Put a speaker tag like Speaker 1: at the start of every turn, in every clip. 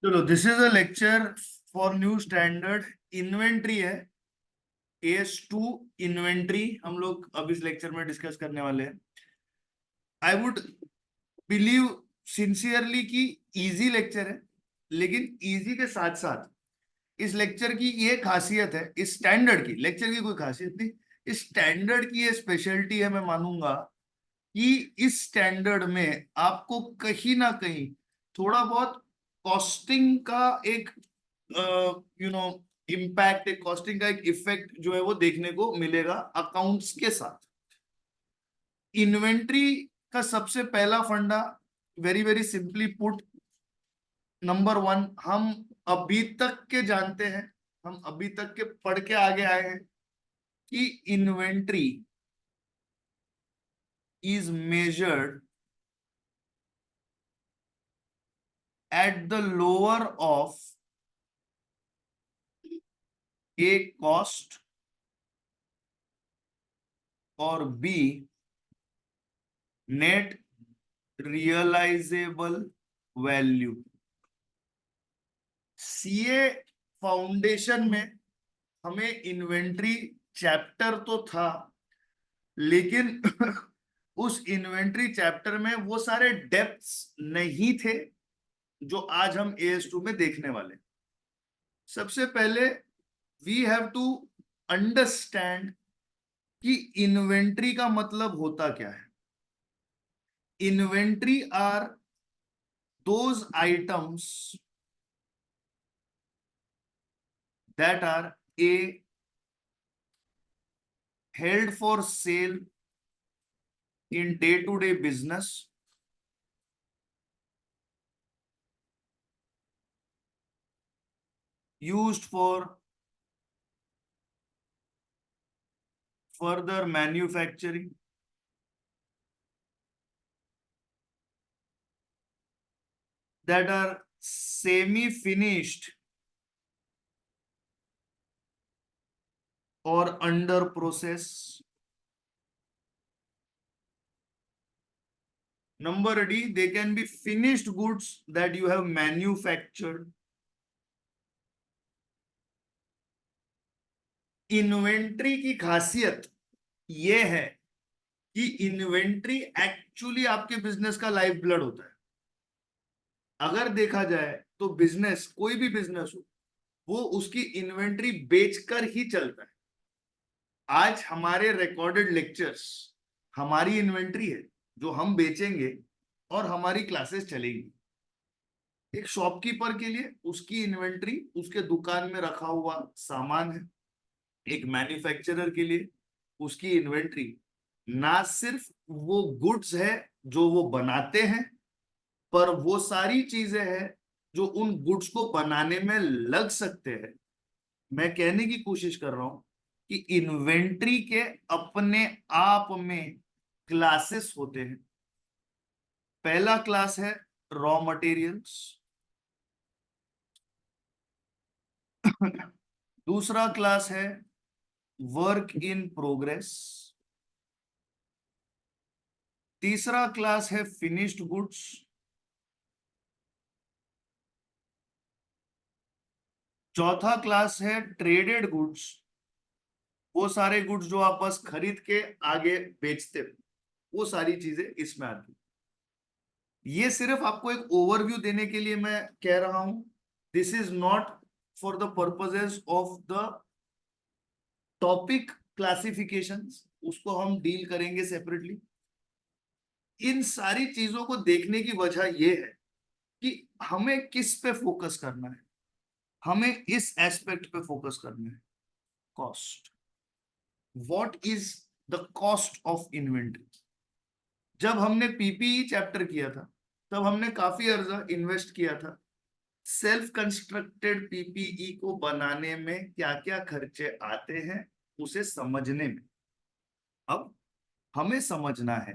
Speaker 1: चलो, this is a lecture for new standard. Inventory है, AS2 inventory हम लोग अब इस लेक्चर में डिस्कस करने वाले हैं। आई वुड बिलीव सिंसियरली कि इजी लेक्चर है, लेकिन इजी के साथ साथ इस लेक्चर की ये खासियत है, इस स्टैंडर्ड की लेक्चर की कोई खासियत नहीं, इस स्टैंडर्ड की ये स्पेशलिटी है। मैं मानूंगा कि इस स्टैंडर्ड में आपको कहीं ना कहीं थोड़ा बहुत कॉस्टिंग का एक इम्पैक्ट, एक कॉस्टिंग का एक इफेक्ट जो है वो देखने को मिलेगा अकाउंट्स के साथ। इन्वेंट्री का सबसे पहला फंडा, very very simply put, number one, हम अभी तक के जानते हैं, हम अभी तक के पढ़ के आगे आए हैं कि inventory is measured at the lower of a cost और b net realisable value. CA foundation में हमें इन्वेंट्री चैप्टर तो था, लेकिन उस इन्वेंट्री चैप्टर में वो सारे डेप्थ्स नहीं थे जो आज हम AS2 में देखने वाले। सबसे पहले वी हैव टू अंडरस्टैंड कि इन्वेंट्री का मतलब होता क्या है। Inventory are those items that are A, held for sale in day-to-day business, used for further manufacturing, that are semi-finished or under process. Number D, they can be finished goods that you have manufactured. Inventory की खासियत ये है कि inventory actually आपके business का life blood होता है। अगर देखा जाए तो बिजनेस, कोई भी बिजनेस हो, वो उसकी इन्वेंट्री बेचकर ही चलता है। आज हमारे रिकॉर्डेड लेक्चर्स हमारी इन्वेंट्री है जो हम बेचेंगे और हमारी क्लासेस चलेगी। एक शॉपकीपर के लिए उसकी इन्वेंट्री उसके दुकान में रखा हुआ सामान है। एक मैन्युफैक्चरर के लिए उसकी इन्वेंट्री ना सिर्फ वो गुड्स है जो वो बनाते हैं, पर वो सारी चीजें हैं जो उन गुड्स को बनाने में लग सकते हैं। मैं कहने की कोशिश कर रहा हूं कि इन्वेंट्री के अपने आप में क्लासेस होते हैं। पहला क्लास है रॉ मटेरियल्स, दूसरा क्लास है वर्क इन प्रोग्रेस, तीसरा क्लास है फिनिश्ड गुड्स, चौथा क्लास है ट्रेडेड गुड्स, वो सारे गुड्स जो आप बस खरीद के आगे बेचते हो, वो सारी चीजें इसमें आती। ये सिर्फ आपको एक ओवरव्यू देने के लिए मैं कह रहा हूं। This is not for the purposes of the topic classifications, उसको हम डील करेंगे सेपरेटली। इन सारी चीजों को देखने की वजह यह है कि हमें किस पे फोकस करना है। हमें इस एस्पेक्ट पे फोकस करना है, cost. What is the cost of inventory. जब हमने पीपीई चैप्टर किया था तब हमने काफी अर्जा इन्वेस्ट किया था सेल्फ कंस्ट्रक्टेड पीपीई को बनाने में क्या क्या खर्चे आते हैं उसे समझने में। अब हमें समझना है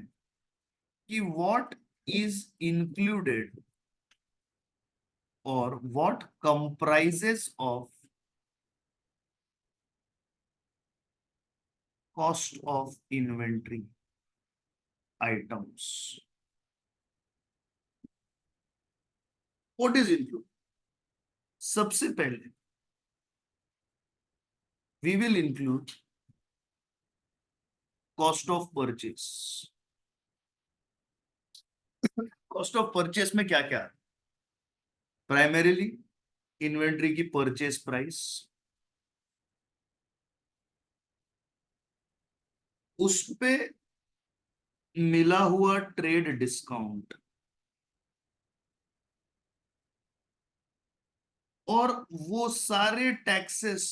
Speaker 1: कि व्हाट इज इंक्लूडेड और what comprises of cost of inventory items. What is include, सबसे पहले we will include cost of purchase. Cost of purchase में क्या क्या है? प्राइमरीली इन्वेंट्री की परचेस प्राइस, उस पे मिला हुआ ट्रेड डिस्काउंट, और वो सारे टैक्सेस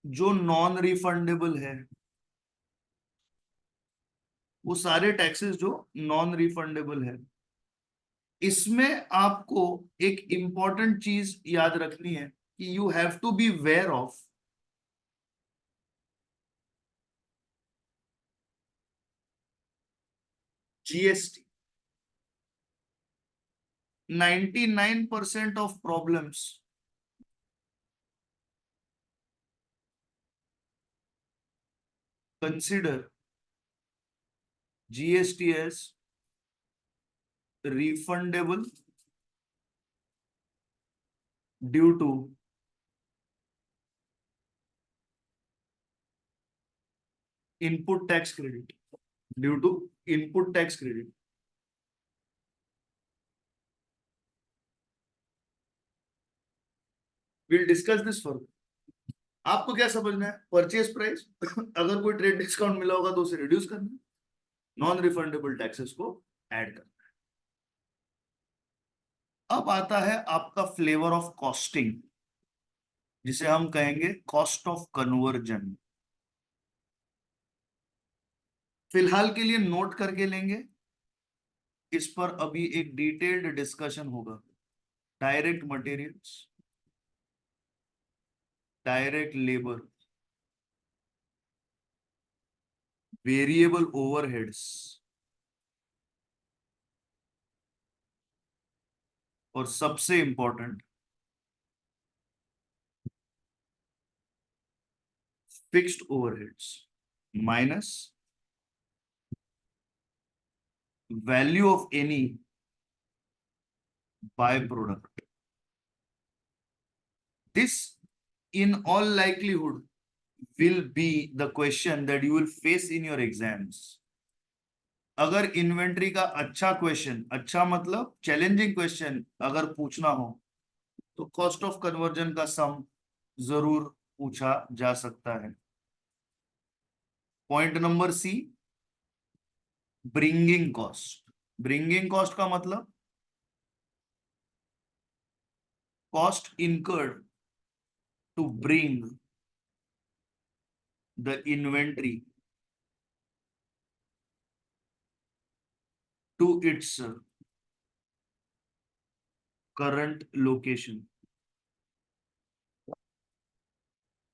Speaker 1: जो नॉन रिफंडेबल है, वो सारे टैक्सेस जो नॉन रिफंडेबल है। इसमें आपको एक इंपॉर्टेंट चीज याद रखनी है कि you have to be aware of GST. 99% of problems consider GST as refundable due to input tax credit, due to input tax credit. We'll discuss this further. आपको क्या समझना है? परचेस प्राइस अगर कोई ट्रेड डिस्काउंट मिला होगा तो उसे रिड्यूस करना, नॉन रिफंडेबल टैक्सेस को ऐड करना। अब आता है आपका फ्लेवर ऑफ कॉस्टिंग, जिसे हम कहेंगे कॉस्ट ऑफ कन्वर्जन। फिलहाल के लिए नोट करके लेंगे, इस पर अभी एक डिटेल्ड डिस्कशन होगा। Direct materials, direct labour, variable overheads, और सबसे important fixed overheads minus value of any by product. This in all likelihood will be the question that you will face in your exams. अगर inventory का अच्छा question, अच्छा मतलब challenging question अगर पूछना हो तो कॉस्ट ऑफ कन्वर्जन का सम जरूर पूछा जा सकता है। Point number C, bringing cost. Bringing cost का मतलब cost incurred to bring the inventory to its current location.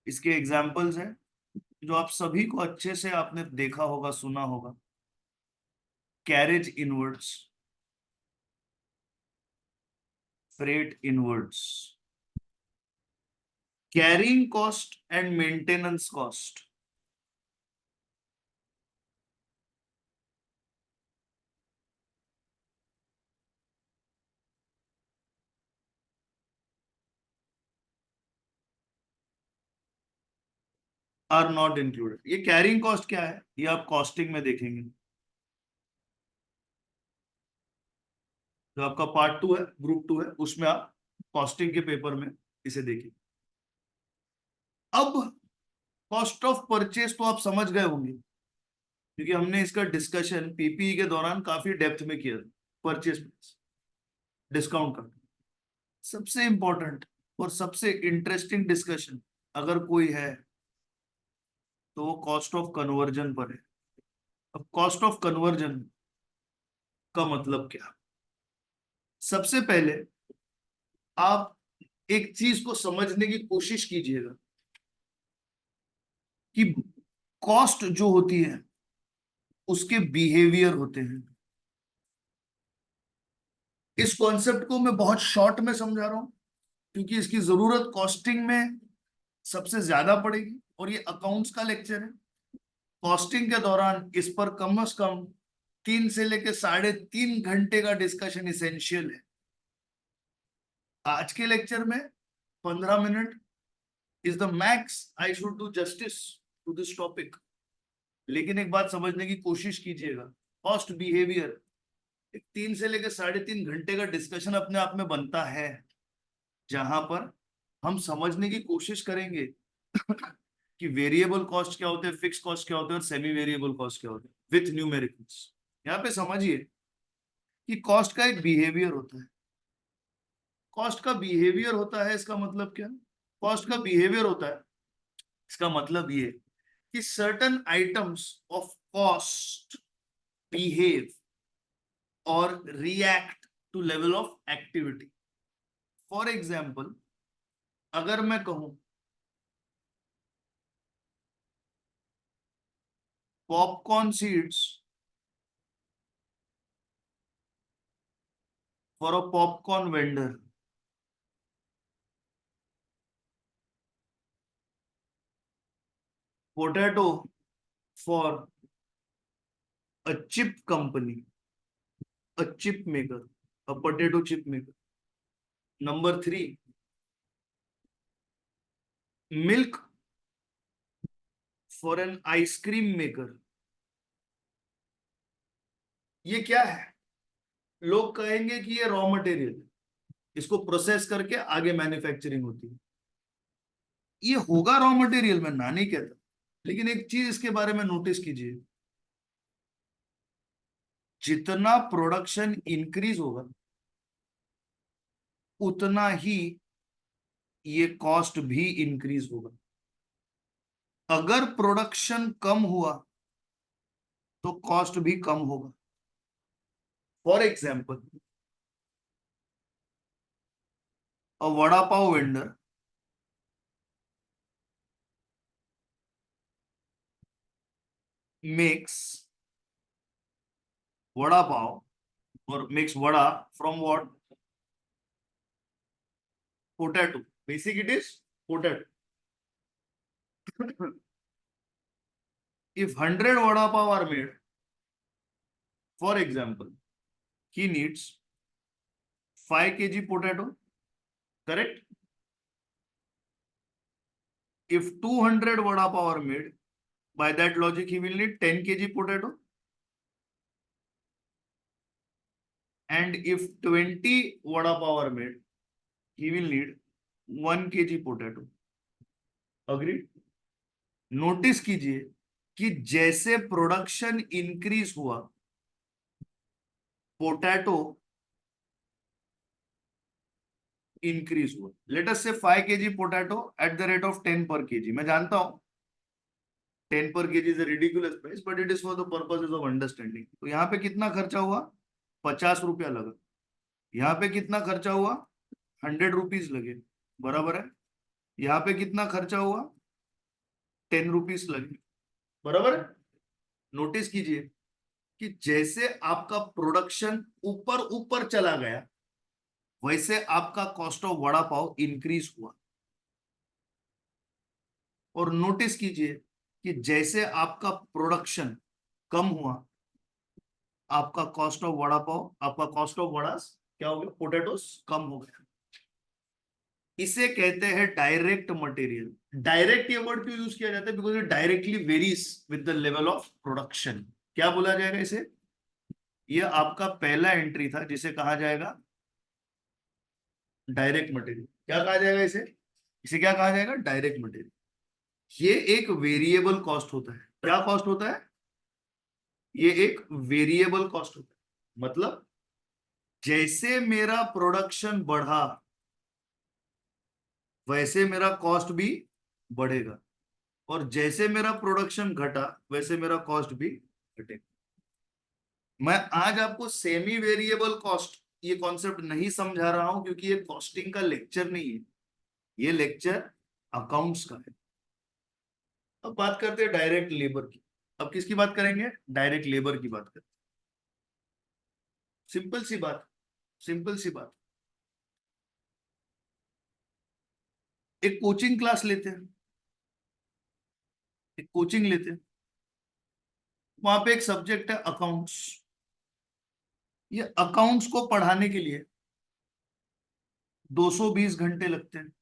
Speaker 1: इसके एग्जाम्पल्स हैं जो आप सभी को अच्छे से आपने देखा होगा, सुना होगा। Carriage inwards, freight inwards, carrying cost and maintenance cost. Are not included. ये कैरिंग कॉस्ट क्या है, ये आप कॉस्टिंग में देखेंगे। जो आपका पार्ट 2 है, ग्रुप 2 है, उसमें आप कॉस्टिंग के पेपर में इसे देखिए। अब कॉस्ट ऑफ परचेस तो आप समझ गए होंगे, क्योंकि हमने इसका डिस्कशन पीपीई के दौरान काफी डेप्थ में किया। परचेस प्राइस, डिस्काउंट का सबसे इंपॉर्टेंट और सबसे इंटरेस्टिंग डिस्कशन अगर कोई है तो वो कॉस्ट ऑफ कन्वर्जन पर है। अब कॉस्ट ऑफ कन्वर्जन का मतलब क्या? सबसे पहले आप एक चीज को समझने की कोशिश कीजिएगा कि कॉस्ट जो होती है उसके बिहेवियर होते हैं। इस कॉन्सेप्ट को मैं बहुत शॉर्ट में समझा रहा हूं, क्योंकि इसकी जरूरत कॉस्टिंग में सबसे ज्यादा पड़ेगी और ये अकाउंट्स का लेक्चर है। कॉस्टिंग के दौरान इस पर कम से कम 3 से लेकर 3.5 घंटे का डिस्कशन इसेंशियल है। आज के लेक्चर में 15 minute is the max I should do justice to this topic. लेकिन एक बात समझने की कोशिश कीजिएगा, कॉस्ट बिहेवियर एक 3 से लेकर 3.5 घंटे का डिस्कशन अपने आप में बनता है, जहां पर हम समझने की कोशिश करेंगे कि वेरिएबल कॉस्ट क्या होते हैं, फिक्स कॉस्ट क्या होते हैं और सेमी वेरिएबल कॉस्ट क्या होते हैं विथ न्यूमेरिकल्स। यहाँ पे समझिए कि कॉस्ट का एक बिहेवियर होता है। कॉस्ट का बिहेवियर होता है इसका मतलब क्या? कॉस्ट का बिहेवियर होता है इसका मतलब ये कि certain items of cost behave और react to level of activity. For example, अगर मैं कहूं popcorn seeds for a popcorn vendor, potato for a chip company, a chip maker, a potato chip maker. Number three, milk for an ice cream maker. ये क्या है? लोग कहेंगे कि ये रॉ मटेरियल, इसको प्रोसेस करके आगे मैन्युफैक्चरिंग होती है। ये होगा रॉ मटेरियल, मैं ना नहीं कहता, लेकिन एक चीज इसके बारे में नोटिस कीजिए, जितना प्रोडक्शन इंक्रीज होगा उतना ही ये कॉस्ट भी इंक्रीज होगा। अगर प्रोडक्शन कम हुआ तो कॉस्ट भी कम होगा। For example, a vada pav vendor makes vada pav or makes vada from what? Potato. Basic it is potato. If 100 vada pav are made, for example, he needs 5 kg potato, correct? If 200 vada pav are made, by that logic he will need 10 kg potato. And if 20 vada pav are made, he will need 1 kg potato. Agreed? Notice कीजिए कि जैसे production increase हुआ, potato increase हुआ। Late us से 5 kg potato at the rate of 10 पर KG. मैं जानता हूं 10 पर KG is a ridiculous price, but it is for the purposes of understanding. तो यहाँ पे कितना खर्चा हुआ? 50 रुपया लगा। यहाँ पे कितना खर्चा हुआ? 100 रुपीज लगे, बराबर है। यहाँ पे कितना खर्चा हुआ? 10 रुपीज लगे, बराबर है। नोटिस कीजिए कि जैसे आपका प्रोडक्शन ऊपर ऊपर चला गया, वैसे आपका cost of vada pav increase हुआ। और नोटिस कीजिए कि जैसे आपका प्रोडक्शन कम हुआ, आपका कॉस्ट ऑफ वड़ा पाव, आपका कॉस्ट ऑफ वड़ास क्या हो गया? पोटैटोस कम हो गया। इसे कहते हैं डायरेक्ट मटेरियल। डायरेक्ट ये वर्ड क्यों यूज किया जाता है? Because it directly varies with the level of production. क्या बोला जाएगा इसे? ये आपका पहला एंट्री था जिसे कहा जाएगा डायरेक्ट मटेरियल। क्या कहा जाएगा इसे? इसे क्या कहा जाएगा? Direct material. ये एक वेरिएबल कॉस्ट होता है। क्या कॉस्ट होता है? ये एक वेरिएबल कॉस्ट होता है। मतलब जैसे मेरा प्रोडक्शन बढ़ा, वैसे मेरा कॉस्ट भी बढ़ेगा, और जैसे मेरा प्रोडक्शन घटा, वैसे मेरा कॉस्ट भी घटेगा। मैं आज आपको सेमी वेरिएबल कॉस्ट ये कॉन्सेप्ट नहीं समझा रहा हूं, क्योंकि ये कॉस्टिंग का लेक्चर नहीं है, ये लेक्चर अकाउंट्स का है। अब बात करते हैं डायरेक्ट लेबर की। अब किसकी बात करेंगे? डायरेक्ट लेबर की बात करें। सिंपल सी बात, सिंपल सी बात। एक कोचिंग क्लास लेते हैं, एक कोचिंग लेते हैं, वहां पे एक सब्जेक्ट है अकाउंट्स। ये अकाउंट्स को पढ़ाने के लिए 220 घंटे लगते हैं।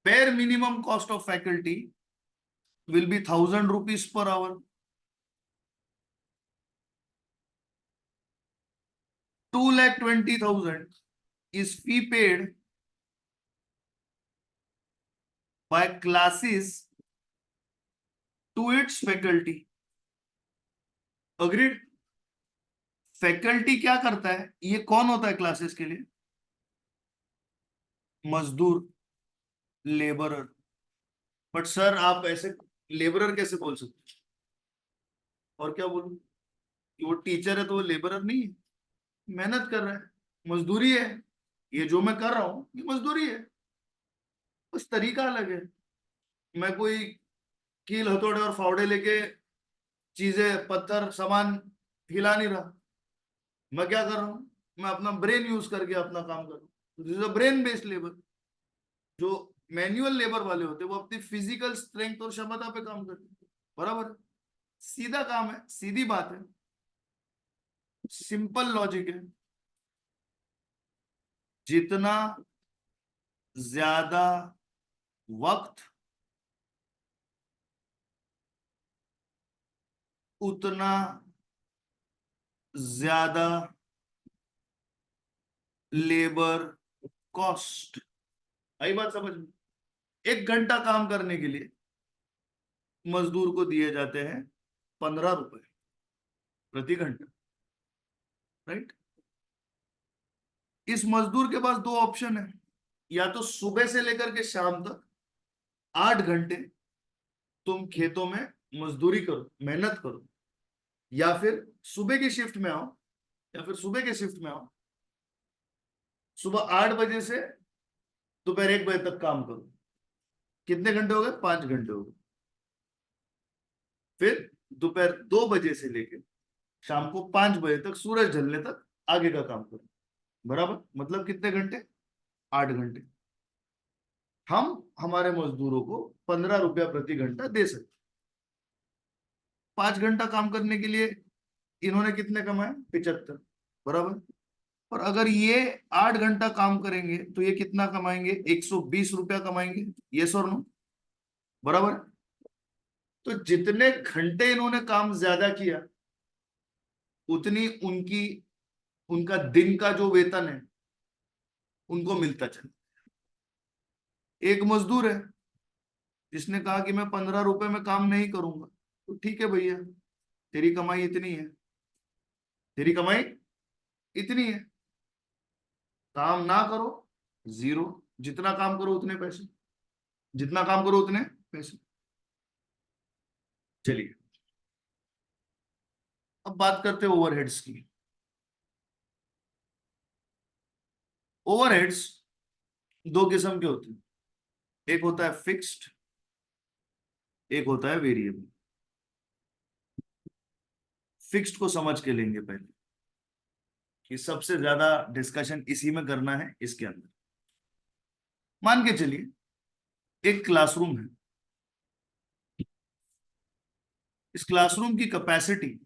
Speaker 1: bare minimum cost of faculty will be 1,000 rupees per hour. 2,20,000 is fee paid by classes to its faculty. Agreed? Faculty क्या करता है? ये कौन होता है क्लासेस के लिए? मजदूर, लेबरर। बट सर आप ऐसे लेबरर कैसे बोल सकते? और क्या बोलूं कि वो टीचर है तो वो लेबरर नहीं है? मेहनत कर रहा है, मजदूरी है। ये जो मैं कर रहा हूं ये मजदूरी है, बस तरीका अलग है। मैं कोई कील हथौड़े और फावड़े लेके चीजें, पत्थर, सामान हिला नहीं रहा। मैं क्या कर रहा हूँ? मैं अपना ब्रेन यूज करके अपना काम कर रहा हूँ। This is a brain based labour. जो मैनुअल लेबर वाले होते हैं वो अपनी फिजिकल स्ट्रेंथ और क्षमता पे काम करते हैं। बराबर? सीधा काम है, सीधी बात है, सिंपल लॉजिक है। जितना ज्यादा वक्त, उतना ज्यादा लेबर कॉस्ट। आई बात समझ में? 1 घंटा काम करने के लिए मजदूर को दिए जाते हैं 15 रुपए प्रति घंटा। राइट? इस मजदूर के पास दो ऑप्शन है। या तो सुबह से लेकर के शाम तक 8 घंटे तुम खेतों में मजदूरी करो, मेहनत करो, या फिर सुबह की शिफ्ट में आओ, या फिर सुबह के शिफ्ट में आओ, सुबह 8 बजे से दोपहर 1 बजे तक काम करो। कितने घंटे हो गए? 5 घंटे हो गए। फिर दोपहर 2 बजे से लेकर शाम को 5 बजे तक, सूरज ढलने तक आगे का काम करो। बराबर? मतलब कितने घंटे? 8 घंटे। हम हमारे मजदूरों को 15 रुपया प्रति घंटा दे सकते। 5 घंटा काम करने के लिए इन्होंने कितने कमाए? 75। बराबर? और अगर ये 8 घंटा काम करेंगे तो ये कितना कमाएंगे? 120 रुपया कमाएंगे। यस और नो? बराबर? तो जितने घंटे इन्होंने काम ज्यादा किया उतनी उनकी, उनका दिन का जो वेतन है उनको मिलता चला। एक मजदूर है जिसने कहा कि मैं 15 रुपए में काम नहीं करूंगा, तो ठीक है भैया, तेरी कमाई इतनी है, तेरी कमाई इतनी है, काम ना करो, जीरो। जितना काम करो उतने पैसे, जितना काम करो उतने पैसे। चलिए अब बात करते हैं ओवरहेड्स की। ओवरहेड्स दो किस्म के होते हैं। एक होता है फिक्स्ड, एक होता है वेरिएबल। फिक्स्ड को समझ के लेंगे पहले, कि सबसे ज्यादा डिस्कशन इसी में करना है इसके अंदर। मान के चलिए एक क्लासरूम है। इस क्लासरूम की कैपेसिटी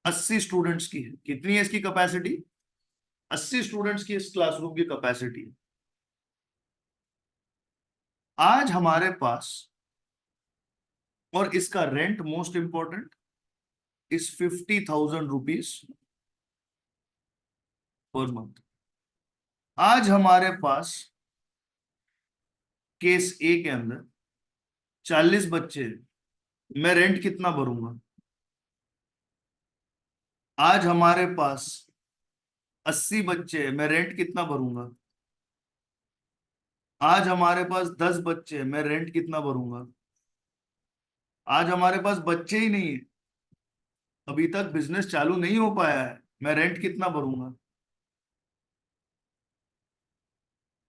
Speaker 1: 80 स्टूडेंट्स की है। कितनी है इसकी कैपेसिटी? 80 स्टूडेंट्स की इस क्लासरूम की कैपेसिटी है। आज हमारे पास, और इसका rent most important, is 50,000 rupees per month. आज हमारे पास केस ए के अंदर 40 बच्चे हैं, मैं रेंट कितना भरूंगा? आज हमारे पास 80 बच्चे हैं, मैं रेंट कितना भरूंगा? आज हमारे पास 10 बच्चे हैं, मैं रेंट कितना भरूंगा? आज हमारे पास बच्चे ही नहीं है, अभी तक बिजनेस चालू नहीं हो पाया है, मैं रेंट कितना भरूंगा?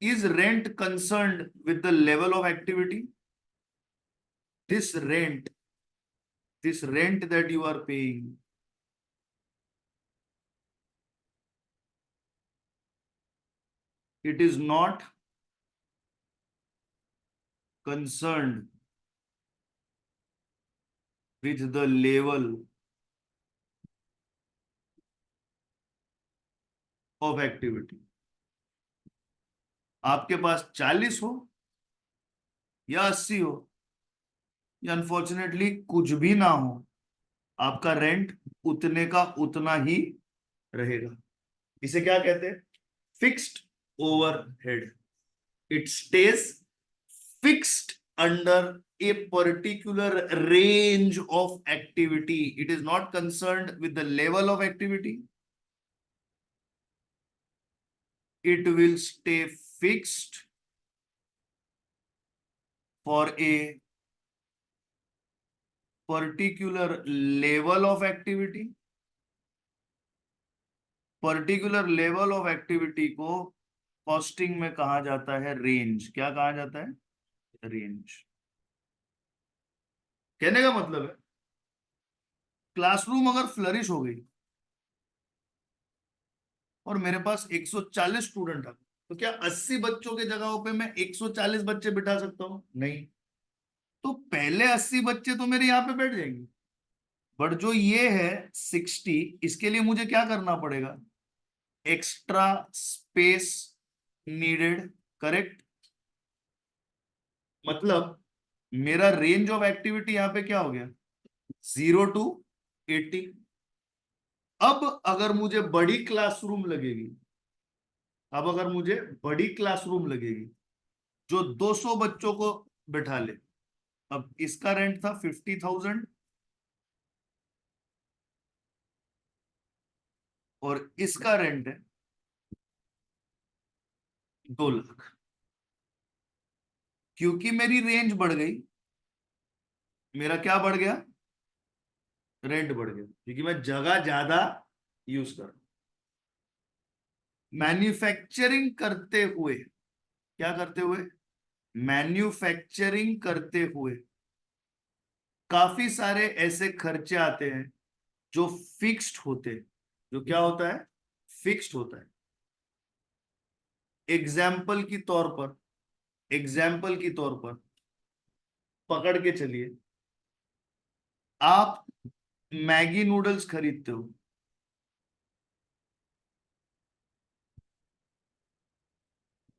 Speaker 1: Is rent concerned with the level of activity? This rent, this rent that you are paying, it is not concerned with the level of activity. आपके पास 40 हो या 80 हो या अनफॉर्चुनेटली कुछ भी ना हो, आपका रेंट उतने का उतना ही रहेगा। इसे क्या कहते हैं? Fixed overhead. It stage fixed under a particular range of activity. It is not concerned with the level of activity. It will stay fixed for a particular level of activity. Particular level of activity को costing में कहा जाता है range. क्या कहा जाता है? Range. कहने का मतलब है, क्लासरूम अगर फ्लरिश हो गई और मेरे पास 140 स्टूडेंट है, तो क्या 80 बच्चों के जगहों पे मैं 140 बच्चे बिठा सकता हूं? नहीं। तो पहले 80 बच्चे तो मेरे यहाँ पे बैठ जाएंगे, बट जो ये है 60, इसके लिए मुझे क्या करना पड़ेगा? Extra space needed. करेक्ट। मतलब मेरा रेंज ऑफ एक्टिविटी यहाँ पे क्या हो गया? 0 to 80। अब अगर मुझे बड़ी क्लासरूम लगेगी, अब अगर मुझे बड़ी क्लासरूम लगेगी जो 200 बच्चों को बैठा ले, अब इसका रेंट था 50,000 और इसका रेंट है 2 लाख। क्योंकि मेरी रेंज बढ़ गई, मेरा क्या बढ़ गया? रेंट बढ़ गया, क्योंकि मैं जगह ज्यादा यूज कर। मैन्युफैक्चरिंग करते हुए, क्या करते हुए? मैन्युफैक्चरिंग करते हुए काफी सारे ऐसे खर्चे आते हैं जो फिक्स्ड होते हैं। जो क्या होता है? फिक्स्ड होता है। एग्जाम्पल की तौर पर, एग्जाम्पल की तौर पर पकड़ के चलिए, आप मैगी नूडल्स खरीदते हो,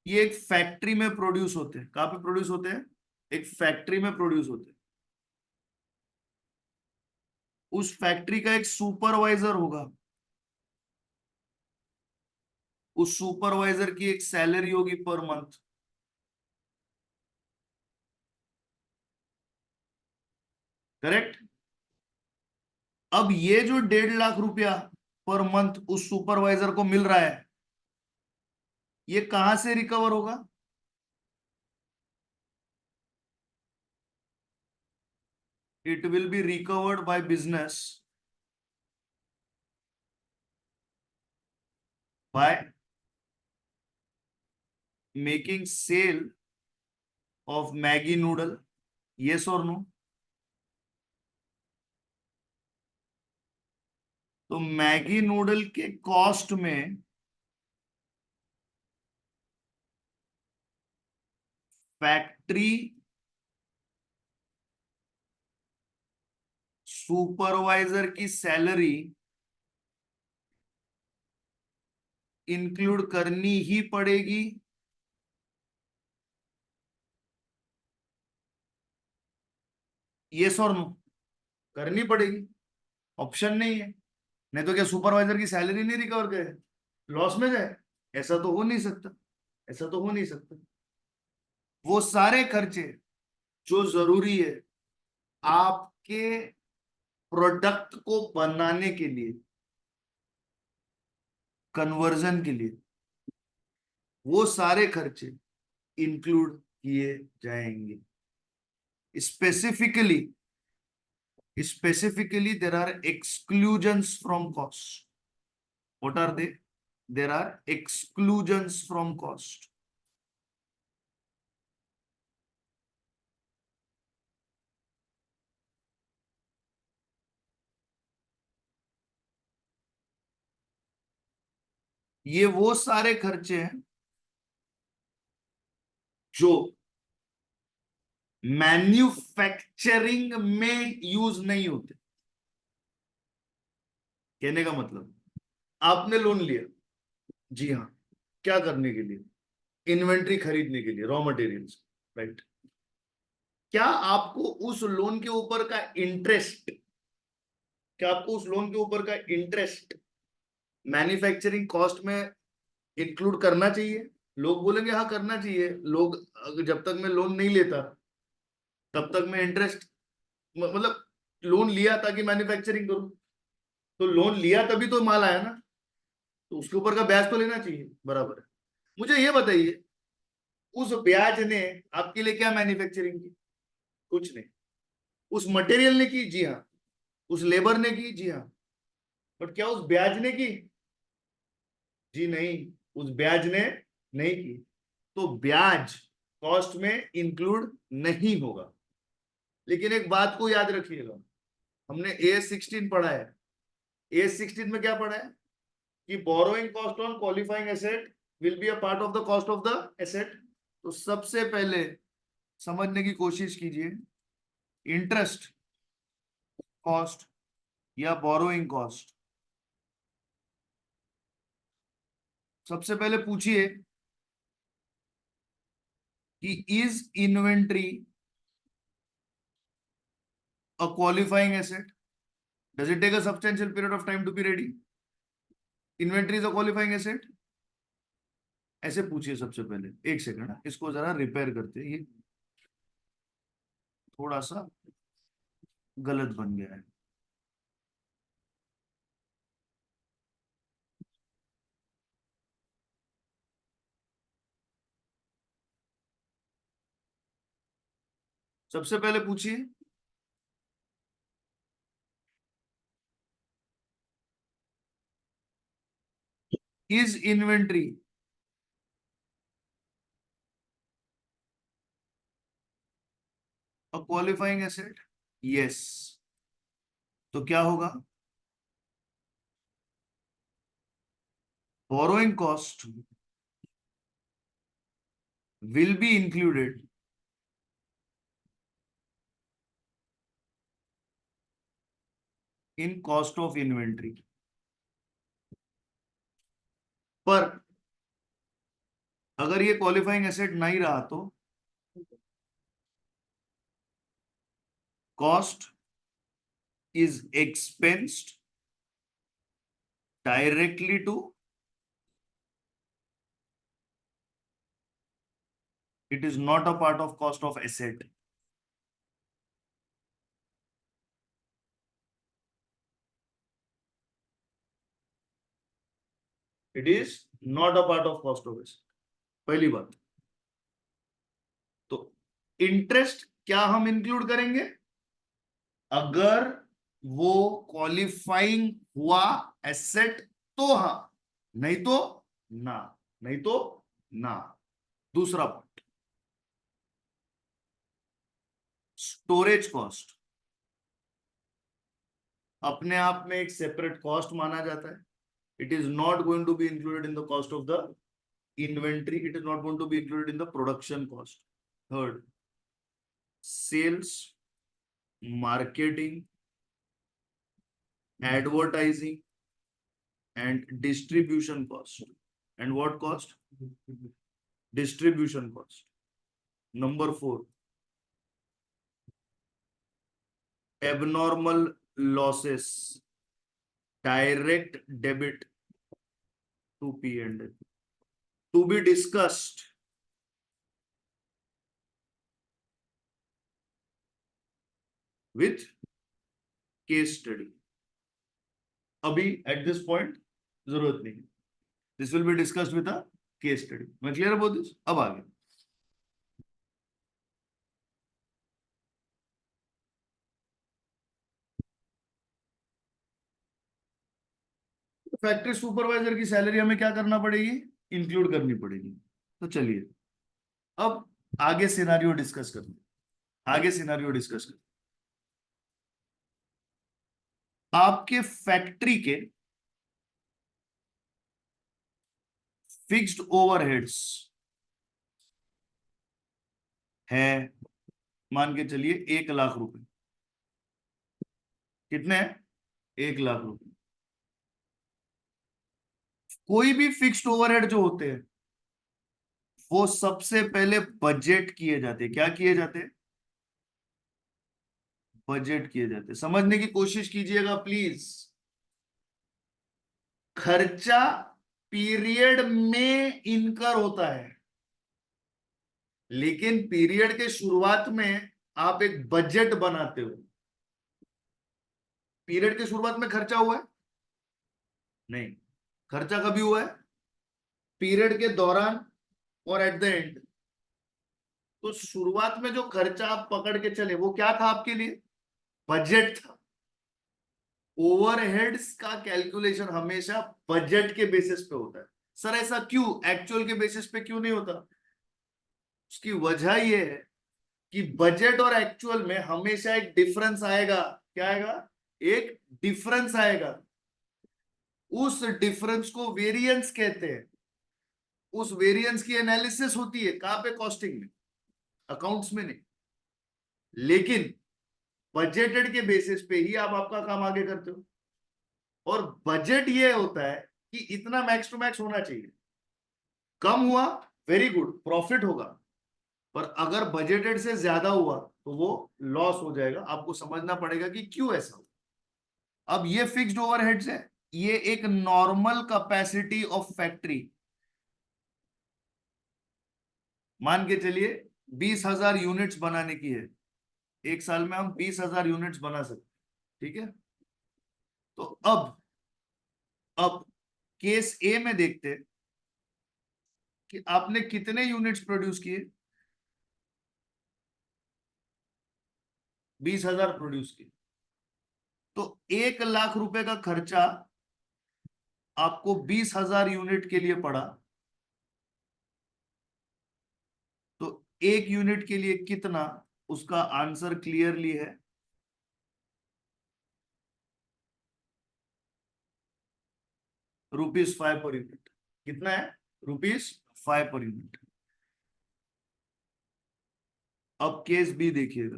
Speaker 1: ये एक फैक्ट्री में प्रोड्यूस होते हैं। कहां पे प्रोड्यूस होते हैं? एक फैक्ट्री में प्रोड्यूस होते हैं। उस फैक्ट्री का एक सुपरवाइजर होगा, उस सुपरवाइजर की एक सैलरी होगी पर मंथ। करेक्ट। अब ये जो 1.5 लाख रुपया पर मंथ उस सुपरवाइजर को मिल रहा है, ये कहां से रिकवर होगा? It will be recovered by business by making sale of Maggi noodle. Yes और नो? तो मैगी नूडल के कॉस्ट में फैक्ट्री सुपरवाइजर की सैलरी इंक्लूड करनी ही पड़ेगी। यस और नो? करनी पड़ेगी, ऑप्शन नहीं है। नहीं तो क्या सुपरवाइजर की सैलरी नहीं रिकवर करे, लॉस में जाए? ऐसा तो हो नहीं सकता, ऐसा तो हो नहीं सकता। वो सारे खर्चे जो जरूरी है आपके प्रोडक्ट को बनाने के लिए, कन्वर्जन के लिए, वो सारे खर्चे इंक्लूड किए जाएंगे। Specifically, specifically there are exclusions from cost. What are they? There are exclusions from cost. ये वो सारे खर्चे हैं जो मैन्युफैक्चरिंग में यूज नहीं होते। कहने का मतलब, आपने लोन लिया, जी हाँ, क्या करने के लिए? इन्वेंट्री खरीदने के लिए, रॉ मटेरियल्स, राइट। क्या आपको उस लोन के ऊपर का इंटरेस्ट, क्या आपको उस लोन के ऊपर का इंटरेस्ट मैन्युफैक्चरिंग कॉस्ट में इंक्लूड करना चाहिए? लोग बोलेंगे हाँ करना चाहिए। लोग जब तक मैं लोन नहीं लेता तब तक मैं इंटरेस्ट, मतलब लोन लिया ताकि मैन्युफैक्चरिंग करूं, तो लोन लिया तभी तो माल आया ना, तो उसके ऊपर का ब्याज तो लेना चाहिए, बराबर है। मुझे ये बताइए, उस ब्याज ने आपके लिए क्या मैन्युफैक्चरिंग की? कुछ नहीं। उस मटेरियल ने की, जी हाँ। उस लेबर ने की, जी हाँ। बट क्या उस ब्याज ने की? जी नहीं, उस ब्याज ने नहीं की। तो ब्याज कॉस्ट में इंक्लूड नहीं होगा। लेकिन एक बात को याद रखिएगा, हमने AS16 पढ़ा है। AS16 में क्या पढ़ा है कि borrowing cost on qualifying asset will be a part of the cost of the asset. तो सबसे पहले समझने की कोशिश कीजिए, इंटरेस्ट कॉस्ट या बोरोइंग कॉस्ट। सबसे पहले पूछिए कि is inventory a qualifying asset? Does it take a substantial period of time to be ready? Inventory is a qualifying asset? ऐसे पूछिए सबसे पहले। एक सेकंड, इसको जरा रिपेयर करते हैं, ये थोड़ा सा गलत बन गया है। सबसे पहले पूछिए, is inventory a qualifying asset? Yes. तो क्या होगा? Borrowing cost will be included in cost of inventory। पर अगर ये क्वालिफाइंग एसेट नहीं रहा तो cost is expensed directly to, it is not a part of cost of asset. It is not a part of cost of asset, पहली बात। तो interest क्या हम इंक्लूड करेंगे? अगर वो क्वालिफाइंग हुआ एसेट तो हाँ, नहीं तो ना, नहीं तो ना। दूसरा पॉइंट, स्टोरेज कॉस्ट अपने आप में एक सेपरेट कॉस्ट माना जाता है। It is not going to be included in the cost of the inventory, it is not going to be included in the production cost. Third, sales, marketing, advertising and distribution cost. And what cost? Distribution cost. Number 4, abnormal losses, direct debit to P&L, to be discussed with case study। अभी at this point जरूरत नहीं, this will be discussed with a case study. मैं clear about this? अब आगे factory supervisor की salary हमें क्या करना पड़ेगी? इंक्लूड करनी पड़ेगी। तो चलिए अब आगे सिनारियो डिस्कस करते हैं। आगे सिनारियो डिस्कस करते हैं। आपके फैक्ट्री के फिक्स्ड ओवरहेड्स है, मान के चलिए 1 लाख रुपए। कितने हैं? 1 लाख रुपए। कोई भी फिक्स्ड ओवरहेड जो होते हैं वो सबसे पहले बजट किए जाते हैं। क्या किए जाते हैं? बजट किए जाते हैं। समझने की कोशिश कीजिएगा प्लीज। खर्चा पीरियड में इनकर होता है, लेकिन पीरियड के शुरुआत में आप एक बजट बनाते हो। पीरियड के शुरुआत में खर्चा हुआ है? नहीं। खर्चा कभी हुआ है? पीरियड के दौरान और एट द एंड। तो शुरुआत में जो खर्चा आप पकड़ के चले वो क्या था आपके लिए? बजट था। ओवरहेड्स का कैलकुलेशन हमेशा बजट के बेसिस पे होता है। सर ऐसा क्यों, एक्चुअल के बेसिस पे क्यों नहीं होता? उसकी वजह यह है कि बजट और एक्चुअल में हमेशा एक डिफरेंस आएगा। क्या आएगा? एक डिफरेंस आएगा। उस डिफरेंस को वेरिएंस कहते हैं। उस वेरिएंस की एनालिसिस होती है कहां पे? कॉस्टिंग में, अकाउंट्स में नहीं। लेकिन बजटेड के बेसिस पे ही आप आपका काम आगे करते हो। और बजट ये होता है कि इतना मैक्स टू मैक्स होना चाहिए। कम हुआ, वेरी गुड, प्रॉफिट होगा। पर अगर बजटेड से ज्यादा हुआ तो वो लॉस हो जाएगा। आपको समझना पड़ेगा कि क्यों ऐसा हो। अब ये फिक्स्ड ओवरहेड्स है। ये एक नॉर्मल कैपेसिटी ऑफ फैक्ट्री, मान के चलिए 20,000 यूनिट्स बनाने की है। एक साल में हम 20,000 यूनिट्स बना सकते हैं। ठीक है। तो अब केस ए में देखते हैं कि आपने कितने यूनिट्स प्रोड्यूस किए। 20,000 प्रोड्यूस किए। तो 1 लाख रुपए का खर्चा आपको 20,000 यूनिट के लिए पड़ा। तो एक यूनिट के लिए कितना, उसका आंसर क्लियरली है ₹5 पर यूनिट। कितना है? ₹5 पर यूनिट। अब केस बी देखिएगा।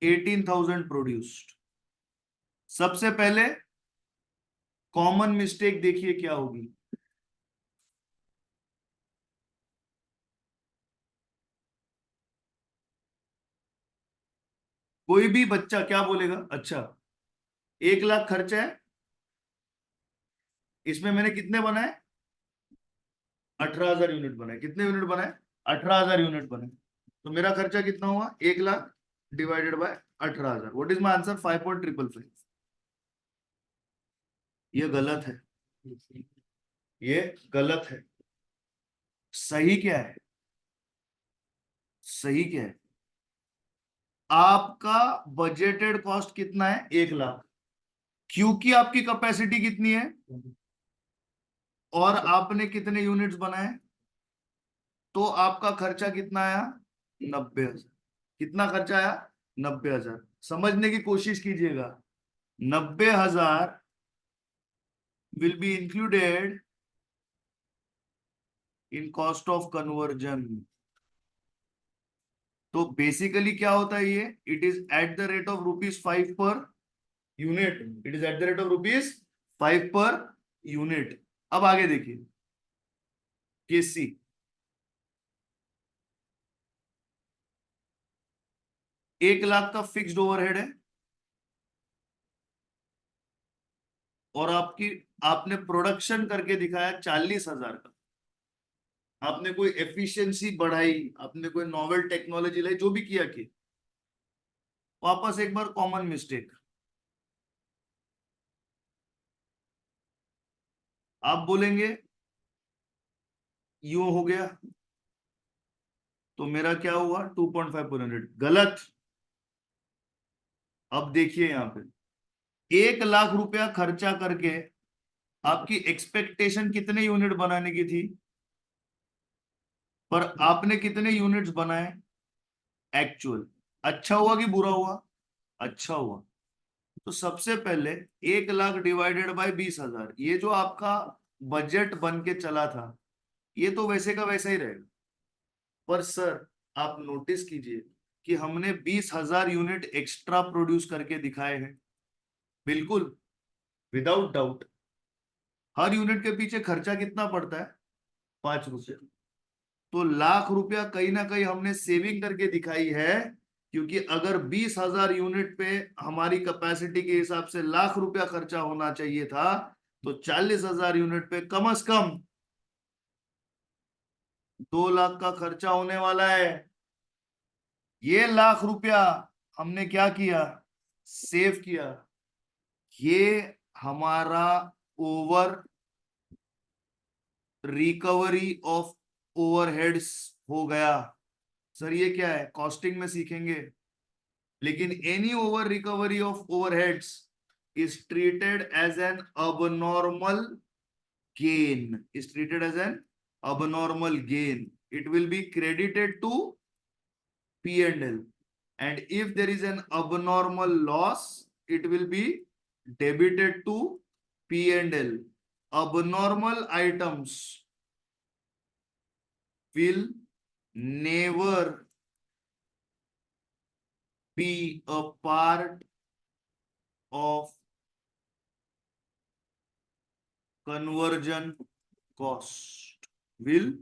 Speaker 1: 18,000 प्रोड्यूस्ड। सबसे पहले कॉमन मिस्टेक देखिए क्या होगी। कोई भी बच्चा क्या बोलेगा? अच्छा, 1 लाख खर्चा है, इसमें मैंने कितने बनाए? 18,000 यूनिट बनाए। कितने यूनिट बनाए? 18,000 यूनिट बनाए। तो मेरा खर्चा कितना हुआ? 1 lakh divided by 18,000। What is my answer? 5.555। ये गलत है। ये गलत है। सही क्या है? सही क्या है? आपका बजटेड कॉस्ट कितना है? 1 लाख। क्योंकि आपकी कैपेसिटी कितनी है और आपने कितने यूनिट्स बनाए, तो आपका खर्चा कितना आया? 90,000। कितना खर्चा आया? 90,000। समझने की कोशिश कीजिएगा। 90,000 will be included in cost of conversion. तो बेसिकली क्या होता है ये? It is at the rate of ₹5 per unit. It is at the rate of ₹5 per unit. अब आगे देखिए केस सी। 1 लाख का फिक्स्ड ओवरहेड है और आपने प्रोडक्शन करके दिखाया 40,000 का। आपने कोई एफिशिएंसी बढ़ाई, आपने कोई नॉवेल टेक्नोलॉजी लाई, जो भी किया कि वापस एक बार कॉमन मिस्टेक। आप बोलेंगे यूं हो गया, तो मेरा क्या हुआ? 2.5 पर यूनिट। गलत। अब देखिए यहां पे 1 लाख रुपया खर्चा करके आपकी एक्सपेक्टेशन कितने यूनिट बनाने की थी, पर आपने कितने यूनिट्स बनाए एक्चुअल? अच्छा हुआ कि बुरा हुआ? अच्छा हुआ। तो सबसे पहले 1 लाख डिवाइडेड बाय 20,000, ये जो आपका बजट बन के चला था ये तो वैसे का वैसा ही रहेगा। पर सर आप नोटिस कीजिए कि हमने 20,000 यूनिट एक्स्ट्रा प्रोड्यूस करके दिखाए हैं। बिल्कुल, विदाउट डाउट। हर यूनिट के पीछे खर्चा कितना पड़ता है? 5 रुपये। तो लाख रुपया कहीं ना कहीं हमने सेविंग करके दिखाई है, क्योंकि अगर 20,000 यूनिट पे हमारी कैपेसिटी के हिसाब से लाख रुपया खर्चा होना चाहिए था, तो 40,000 यूनिट पे कम से कम 2 लाख का खर्चा होने वाला है। ये लाख रुपया हमने क्या किया? सेव किया। ये हमारा ओवर रिकवरी ऑफ ओवरहेड्स हो गया। सर ये क्या है? कॉस्टिंग में सीखेंगे। लेकिन any over recovery of overheads is treated as an abnormal gain, is treated as an abnormal gain. It will be credited to P&L, and if there is an abnormal loss, it will be debited to P&L. Abnormal items will never be a part of conversion cost, will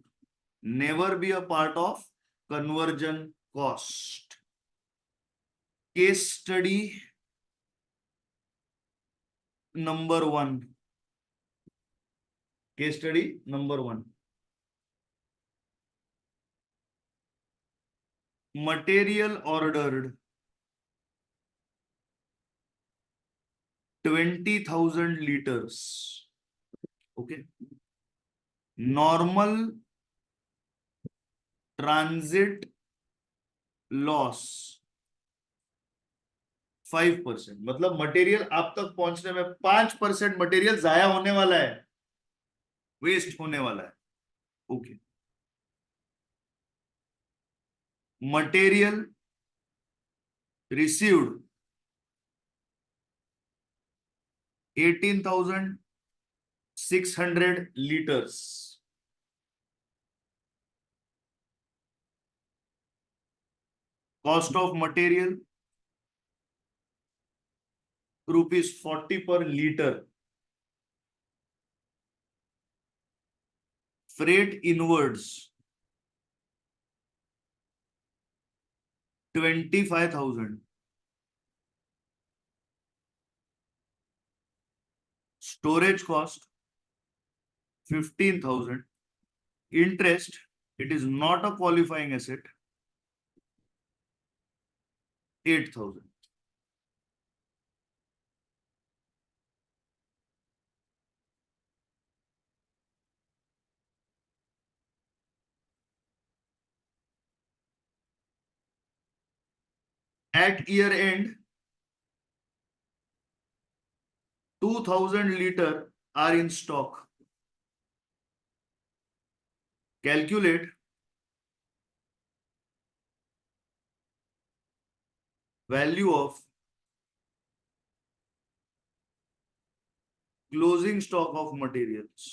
Speaker 1: never be a part of conversion cost. Case study number 1. Case study number 1. Material ordered 20,000 liters. Okay. Normal transit loss 5%, मतलब material आप तक पहुंचने में 5% material जाया होने वाला है, waste होने वाला है। Okay. Material received 18,600 liters. Cost of material ₹40 per liter. Freight inwards 25,000. Storage cost 15,000. Interest, it is not a qualifying asset, 8,000. At year end, 2,000 liter are in stock. Calculate value of closing stock of materials.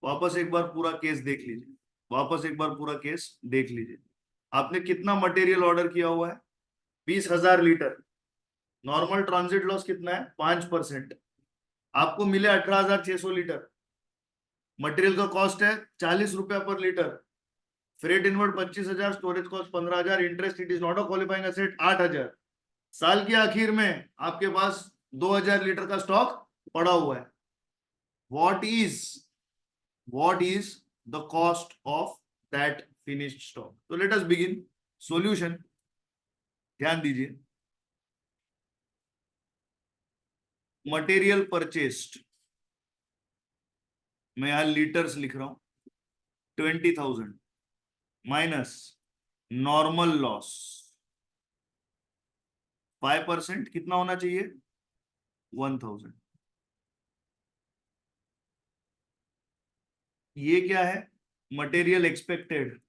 Speaker 1: वापस एक बार पूरा case देख लीजिए, वापस एक बार पूरा case देख लीजिए। आपने कितना मटेरियल ऑर्डर किया हुआ है? 20,000 लीटर। नॉर्मल ट्रांजिट लॉस कितना है? 5%। आपको मिले 18,600 लीटर। मटेरियल का कॉस्ट है 40 रुपया पर litre. Freight inward 25,000, storage cost 15,000, interest it is not a qualifying asset 8,000। साल के आखिर में आपके पास 2,000 लीटर का स्टॉक पड़ा हुआ है। what is the cost of that finished stock? So let us begin. Solution, ध्यान दीजिए। मटेरियल परचेस्ड, मैं यहां लीटर्स लिख रहा हूं, 20,000 माइनस नॉर्मल लॉस 5%, कितना होना चाहिए? 1,000। ये क्या है? Material expected.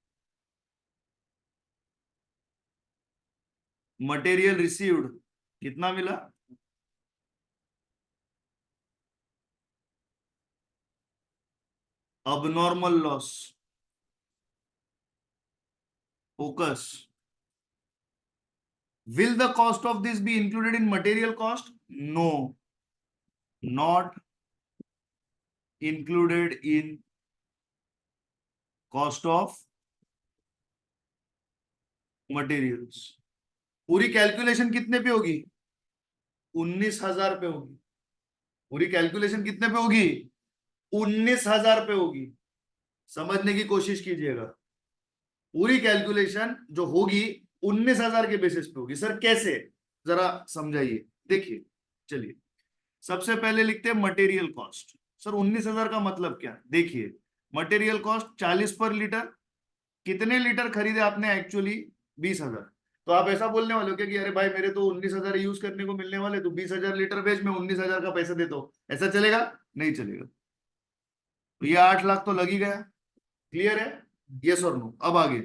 Speaker 1: मटेरियल रिसीव्ड कितना मिला? abnormal loss. Focus. Will the cost of this be included in material cost? No. Not included in cost of materials. पूरी कैलकुलेशन कितने पे होगी? 19,000 पे होगी। पूरी कैलकुलेशन कितने पे होगी? 19,000 पे होगी। समझने की कोशिश कीजिएगा। पूरी कैलकुलेशन जो होगी 19,000 के बेसिस पे होगी। सर कैसे? जरा समझाइए। देखिए, चलिए सबसे पहले लिखते हैं मटेरियल कॉस्ट। सर 19,000 का मतलब क्या? देखिए, मटेरियल कॉस्ट 40 पर लीटर। कितने लीटर खरीदे आपने एक्चुअली? 20,000। तो आप ऐसा बोलने वाले हो क्या कि अरे भाई मेरे तो 19,000 यूज करने को मिलने वाले, तो 20,000 लीटर बेच, मैं 19,000 का पैसा देता हूं, ऐसा चलेगा? नहीं चलेगा। तो ये 8 लाख तो लग ही गया। क्लियर है? यस और नो? अब आगे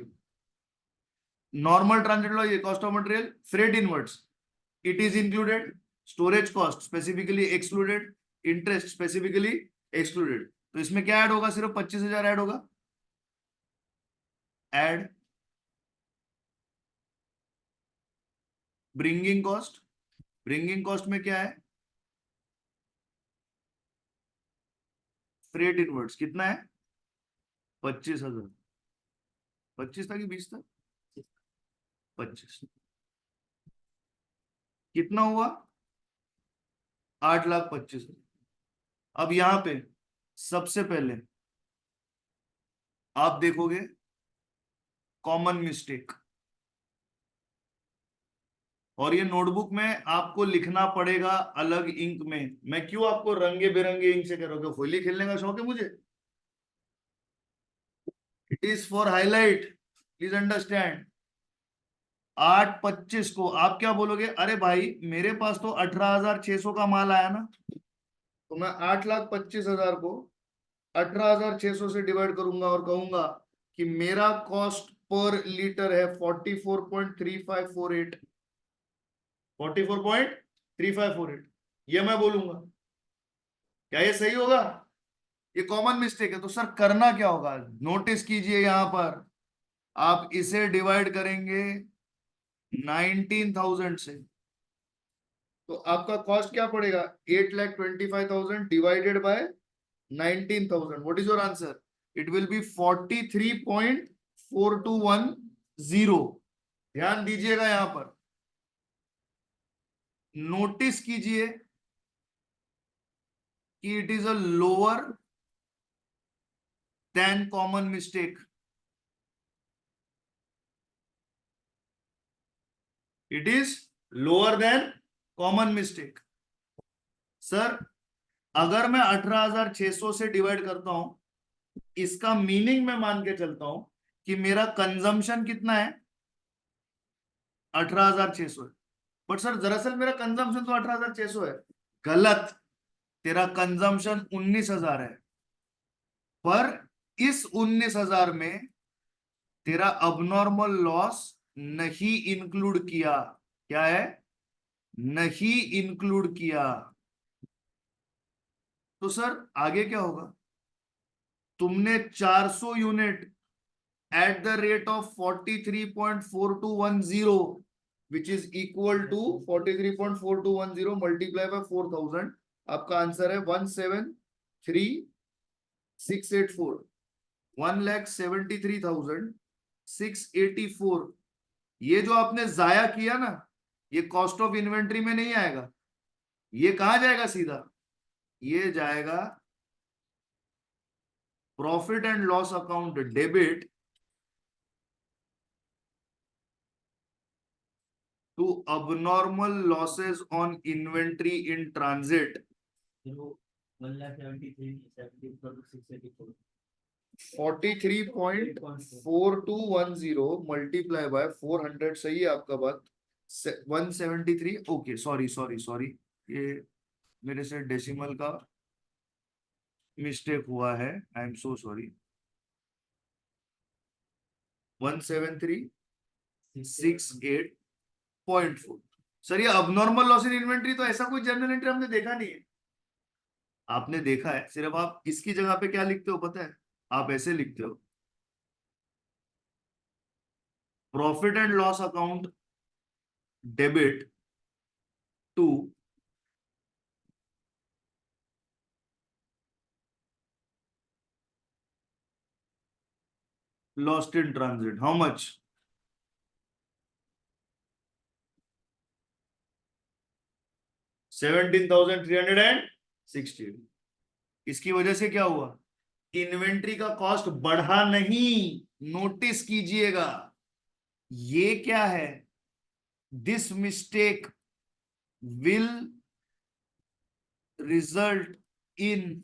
Speaker 1: नॉर्मल ट्रांजिट लॉ, ये cost of material. Freight inverts, it is included. Storage cost specifically excluded. Interest specifically excluded. तो इसमें क्या ऐड होगा? सिर्फ 25,000 ऐड होगा। Add bringing cost. Bringing cost में क्या है? फ्रेट इनवर्ट्स कितना है? 25,000। 25 था कि 20 था? 25। कितना हुआ? 8,25,000। अब यहां पे सबसे पहले आप देखोगे कॉमन मिस्टेक, और ये नोटबुक में आपको लिखना पड़ेगा अलग इंक में। मैं क्यों आपको रंगे बिरंगे इंक से कह रहा हूँ? होली खेलने का शौक है मुझे। It is for highlight, please understand. 8,25 को आप क्या बोलोगे? अरे भाई मेरे पास तो 18,600 का माल आया ना। तो मैं 8,25,000 को 18,600 से डिवाइड करूंगा और कहूंगा कि मेरा कॉस्ट पर लीटर है 44.3548। 44.3548, ये मैं बोलूंगा। क्या ये सही होगा? ये कॉमन मिस्टेक है। तो सर करना क्या होगा? नोटिस कीजिए, यहां पर आप इसे डिवाइड करेंगे 19,000 से। तो आपका कॉस्ट क्या पड़ेगा? 8,25,000 divided by 19,000। What is your answer? It will B 43.4210। ध्यान दीजिएगा, यहां पर नोटिस कीजिए कि it is a lower than common mistake. It is lower than common mistake. Sir अगर मैं 18,600 से डिवाइड करता हूं, इसका मीनिंग मैं मान के चलता हूं कि मेरा कंजम्पशन कितना है? 18,600 है। बट सर दरअसल मेरा कंजम्पशन तो 18,600 है। गलत। तेरा कंजम्पशन 19,000 है। पर इस 19,000 में तेरा अबनॉर्मल लॉस नहीं इंक्लूड किया। क्या है? नहीं इंक्लूड किया। तो सर आगे क्या होगा? तुमने 400 unit at the rate of 43.4210, which is equal to 43.4210 multiply by 4,000। आपका आंसर है 173,684। 1,73,684। ये जो आपने जाया किया ना, ये कॉस्ट ऑफ इन्वेंट्री में नहीं आएगा। ये कहां जाएगा सीधा? ये जाएगा profit and loss account debit to abnormal losses on inventory in transit। 43.4210 multiply by 400। सही है आपका बात। 173। ओके, सॉरी सॉरी सॉरी, ये मेरे से डेसिमल का मिस्टेक हुआ है। I am so sorry. 173,608.4। Sir ये अबनॉर्मल लॉस इन इन्वेंट्री, तो ऐसा कोई जर्नल एंट्री हमने देखा नहीं है। आपने देखा है, सिर्फ आप इसकी जगह पे क्या लिखते हो पता है? आप ऐसे लिखते हो, profit and loss account debit to lost in transit, how much? 17,360। इसकी वजह से क्या हुआ? इन्वेंट्री का कॉस्ट बढ़ा नहीं, नोटिस कीजिएगा। ये क्या है? This mistake will result in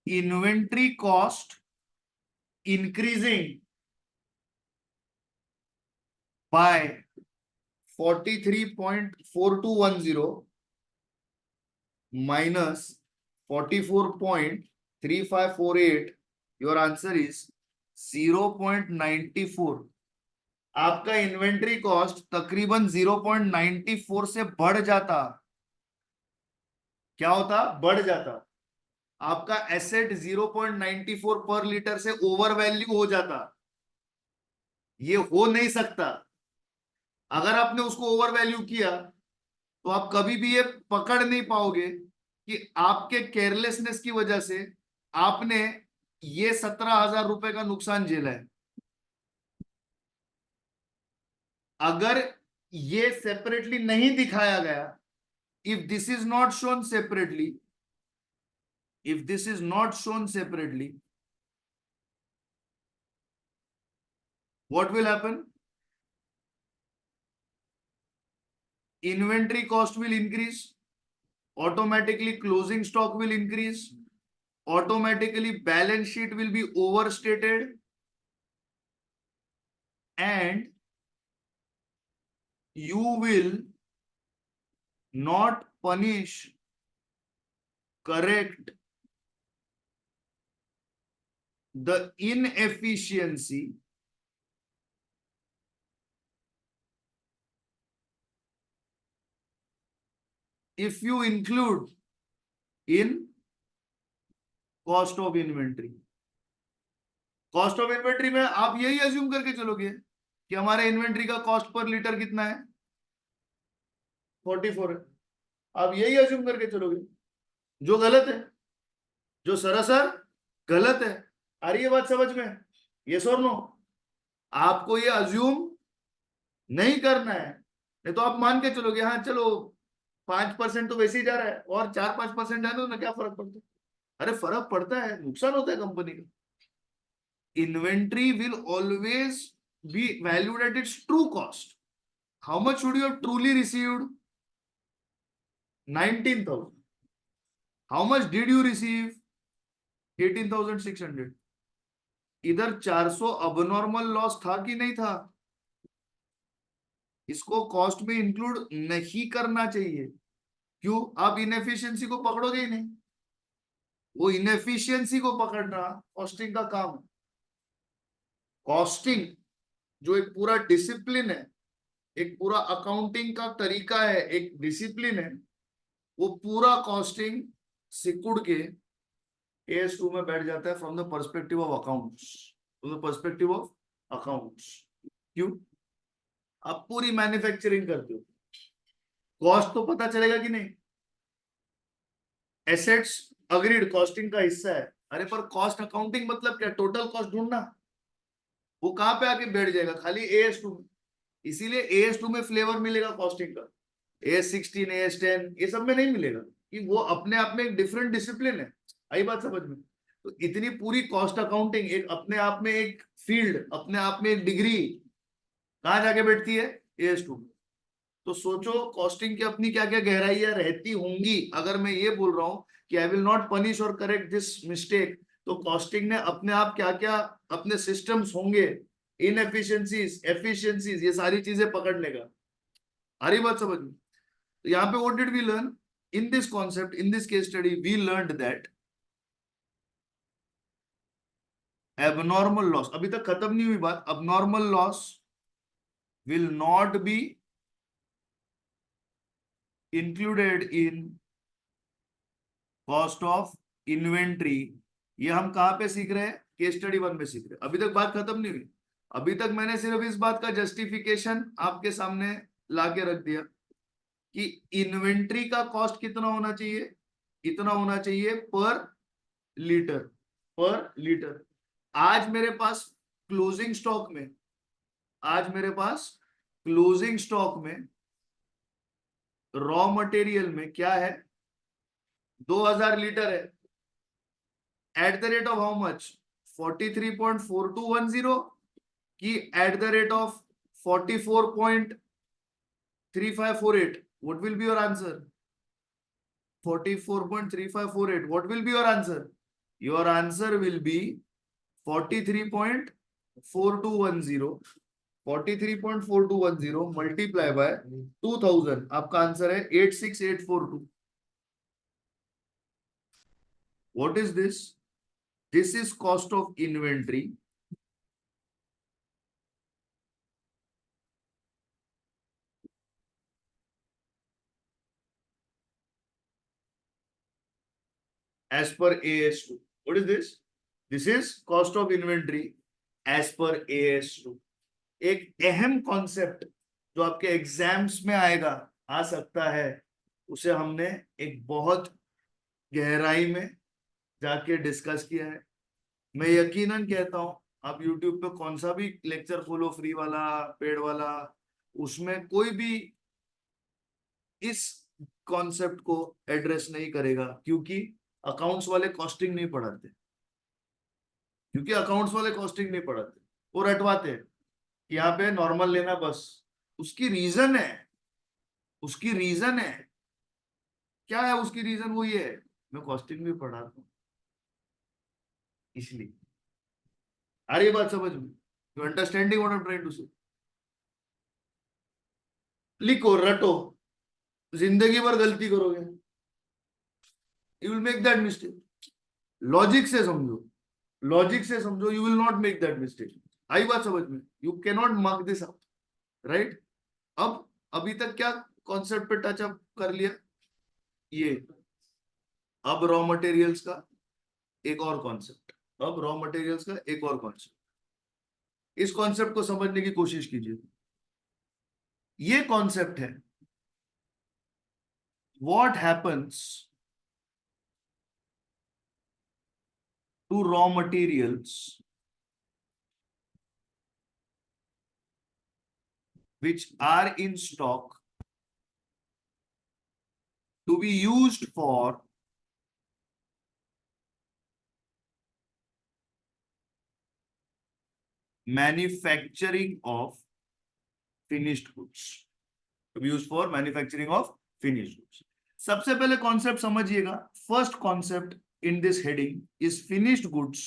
Speaker 1: inventory cost increasing by 43.4210 minus 44.3548, your answer is 0.94। आपका इन्वेंट्री कॉस्ट तकरीबन 0.94 से बढ़ जाता। क्या होता? बढ़ जाता। आपका एसेट 0.94 पर लीटर से ओवर वैल्यू हो जाता। ये हो नहीं सकता। अगर आपने उसको ओवर वैल्यू किया तो आप कभी भी ये पकड़ नहीं पाओगे कि आपके केयरलेसनेस की वजह से आपने ये 17,000 रुपए का नुकसान झेला है। अगर ये सेपरेटली नहीं दिखाया गया, if this is not shown separately, if this is not shown separately, what will happen? Inventory cost will increase, automatically closing stock will increase, automatically balance sheet will be overstated, and you will not punish, correct the inefficiency if you include in cost of inventory. Cost of inventory में आप यही assume करके चलोगे कि हमारे inventory का cost per litre कितना है? 44 है। आप यही अज्यूम करके चलोगे, जो गलत है, जो सरासर गलत है। आ रही है बात समझ में? यस और नो? आपको ये अज्यूम नहीं करना है, नहीं तो आप मान के चलोगे हाँ चलो 5% तो वैसे ही जा रहा है और 4-5% जाने दो ना, क्या फर्क पड़ता है? अरे फर्क पड़ता है, नुकसान होता है कंपनी का। Inventory will always be valued at its true cost. How much should you have truly received? 19,000। How much did you receive? 18,600। इधर 400 अबनॉर्मल लॉस था कि नहीं था? इसको कॉस्ट में इंक्लूड नहीं करना चाहिए। क्यों? आप इनएफिशिएंसी को पकड़ोगे ही नहीं। वो इनएफिशिएंसी को पकड़ना कॉस्टिंग का काम है। कॉस्टिंग जो एक पूरा डिसिप्लिन है, एक पूरा अकाउंटिंग का तरीका है, एक डिसिप्लिन है, वो पूरा कॉस्टिंग सिकुड़ के AS2 में बैठ जाता है from the perspective of accounts. From the perspective of accounts. क्यों? आप पूरी मैन्युफैक्चरिंग करते हो, कॉस्ट तो पता चलेगा कि नहीं? एसेट्स अग्रीड कॉस्टिंग का हिस्सा है। अरे पर कॉस्ट अकाउंटिंग मतलब क्या? टोटल कॉस्ट ढूंढना। वो कहां पे आके बैठ जाएगा? खाली AS2 में। इसीलिए AS2 में फ्लेवर मिलेगा कॉस्टिंग का, AS16 AS10 ये सब में नहीं मिलेगा, कि वो अपने आप में एक डिफरेंट डिसिप्लिन है। आई बात समझ में? तो इतनी पूरी कॉस्ट अकाउंटिंग एक अपने आप में एक फील्ड, अपने आप में एक डिग्री कहां जाके बैठती है? AS2 में। तो सोचो कॉस्टिंग की अपनी क्या क्या गहराइयां रहती होंगी। अगर मैं ये बोल रहा हूं कि आई विल नॉट पनिश और करेक्ट दिस मिस्टेक, तो कॉस्टिंग ने अपने आप क्या क्या अपने सिस्टम्स होंगे, इनएफिशिएंसीज एफिशिएंसीज, ये सारी चीजें पकड़ने का। आ रही बात समझ में? तो यहाँ पे what did we learn in this concept, in this case study? We learned that abnormal loss, अभी तक खत्म नहीं हुई बात, abnormal loss will not be included in cost of inventory. ये हम कहां पे सीख रहे हैं? केस स्टडी 1 में सीख रहे हैं। अभी तक बात खत्म नहीं हुई। अभी तक मैंने सिर्फ इस बात का जस्टिफिकेशन आपके सामने लाके रख दिया कि इन्वेंट्री का कॉस्ट कितना होना चाहिए, इतना होना चाहिए पर लीटर, पर लीटर। आज मेरे पास क्लोजिंग स्टॉक में, आज मेरे पास क्लोजिंग स्टॉक में रॉ मटेरियल में क्या है, 2000 लीटर है, at the rate of how much, 43.4210 की at the rate of 44.3548, what will be your answer? 44.3548, what will be your answer? Your answer will be 43.4210, 43.4210 multiply by 2000, आपका answer है 86842. What is this? This is cost of inventory as per AS2. What is this? This is cost of inventory as per AS2. एक अहम concept जो आपके exams में आएगा, आ सकता है, उसे हमने एक बहुत गहराई में जाके डिस्कस किया है. मैं यकीनन कहता हूं आप YouTube पे कौन सा भी लेक्चर खोलो, फ्री वाला, पेड वाला, उसमें कोई भी इस कॉन्सेप्ट को एड्रेस नहीं करेगा, क्योंकि अकाउंट्स वाले कॉस्टिंग नहीं पढ़ाते, क्योंकि अकाउंट्स वाले कॉस्टिंग नहीं पढ़ाते, वो रटवाते हैं. यहाँ पे नॉर्मल लेना बस. उसकी रीजन है, उसकी रीजन है. क्या है उसकी रीजन? वो ये है, मैं कॉस्टिंग भी पढ़ाता हूँ इसलिए. अरे ये बात समझ में, you understanding what I am trying to say? लिखो, रटो, जिंदगी भर गलती करोगे, you will make that mistake. Logic से समझो, लॉजिक से समझो, you will not make that mistake. आई बात समझ में? You can not mark this up, right? अब अभी तक क्या कॉन्सेप्ट पे टच अप कर लिया? ये. अब रॉ मटेरियल्स का एक और कॉन्सेप्ट, अब रॉ मटेरियल्स का एक और कॉन्सेप्ट. इस कॉन्सेप्ट को समझने की कोशिश कीजिए. ये कॉन्सेप्ट है, what happens to raw materials which are in stock to be used for manufacturing of finished goods, to be used for manufacturing of finished goods. सबसे पहले कॉन्सेप्ट समझिएगा. First concept in this heading is finished goods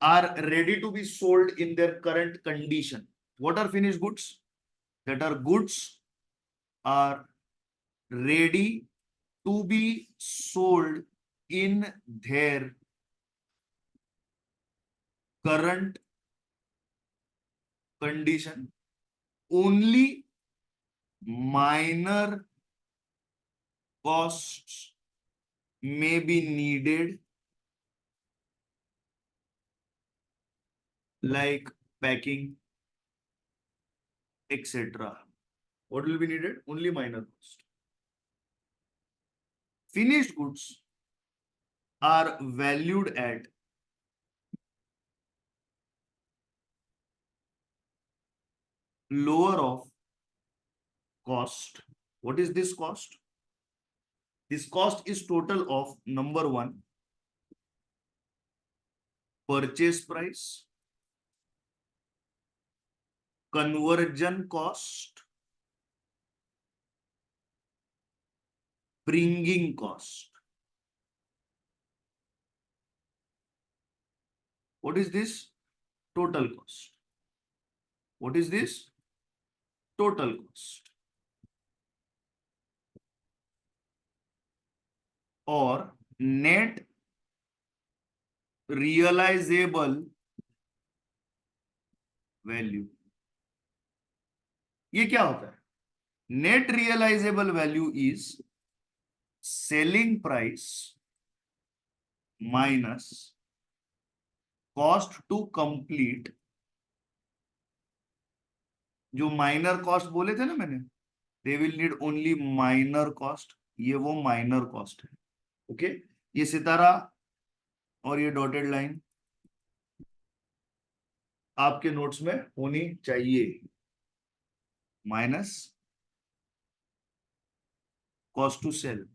Speaker 1: are ready to be sold in their current condition. What are finished goods? That are goods are ready to be sold in their current condition. Only minor costs may be needed, like packing, etc. What will be needed? Only minor cost. Finished goods are valued at lower of cost. What is this cost? This cost is total of number one, purchase price, conversion cost, bringing cost. What is this? Total cost. What is this? Total cost. और net realizable value. ये क्या होता है? Net realizable value is selling price minus cost to complete. जो minor cost बोले थे ना मैंने, they will need only minor cost, ये वो माइनर कॉस्ट है. ओके, ये सितारा और ये डॉटेड लाइन आपके नोट्स में होनी चाहिए, minus cost to sell.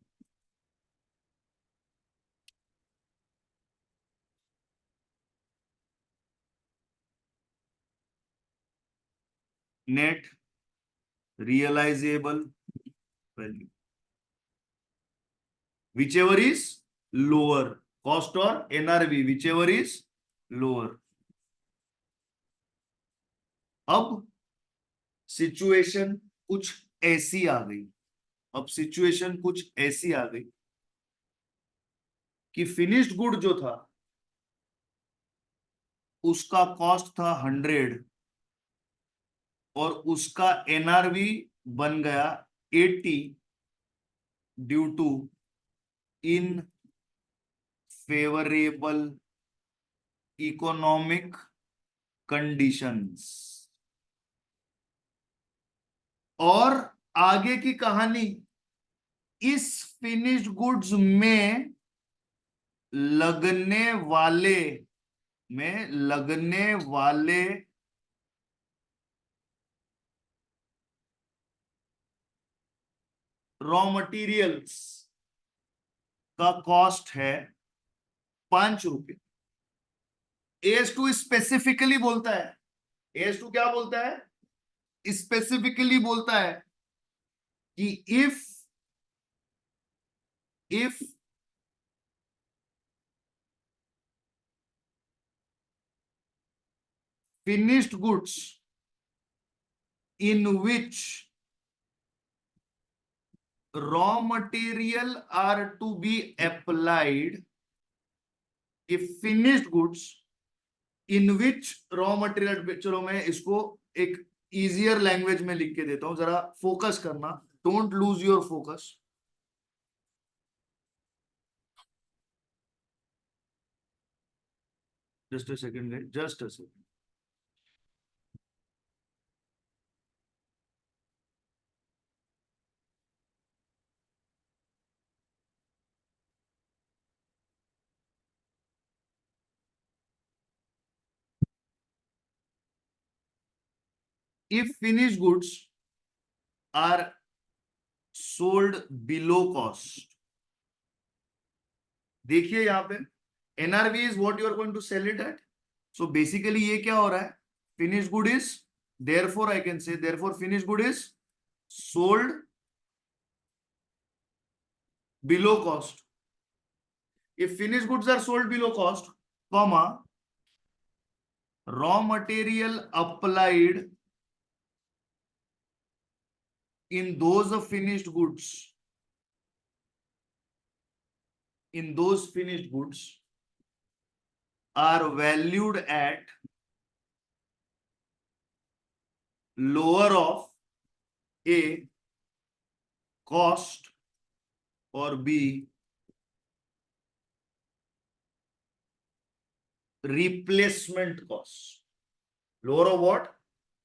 Speaker 1: Net realisable value whichever is lower, cost और NRV whichever is lower. अब सिचुएशन कुछ ऐसी आ गई, अब सिचुएशन कुछ ऐसी आ गई कि फिनिश्ड गुड जो था उसका कॉस्ट था 100 और उसका एनआरवी बन गया 80 due to unfavourable economic conditions. और आगे की कहानी, इस फिनिश्ड गुड्स में लगने वाले रॉ मटेरियल्स का कॉस्ट है 5 रुपए। AS2 स्पेसिफिकली बोलता है, AS2 क्या बोलता है, स्पेसिफिकली बोलता है कि if finished goods in which raw material are to be applied, if finished goods in which raw material, चलो मैं इसको एक इजियर लैंग्वेज में लिख के देता हूं, जरा फोकस करना, don't lose your focus. Just a second, just a second. if finished goods are sold below cost, देखिए यहां पे NRV is what you are going to sell it at. So basically ये क्या हो रहा है, finish good is, therefore I can say, therefore finish good is sold below cost. If finish goods are sold below cost, comma, raw material applied in those finished goods, in those finished goods are valued at lower of A cost or B replacement cost, lower of what,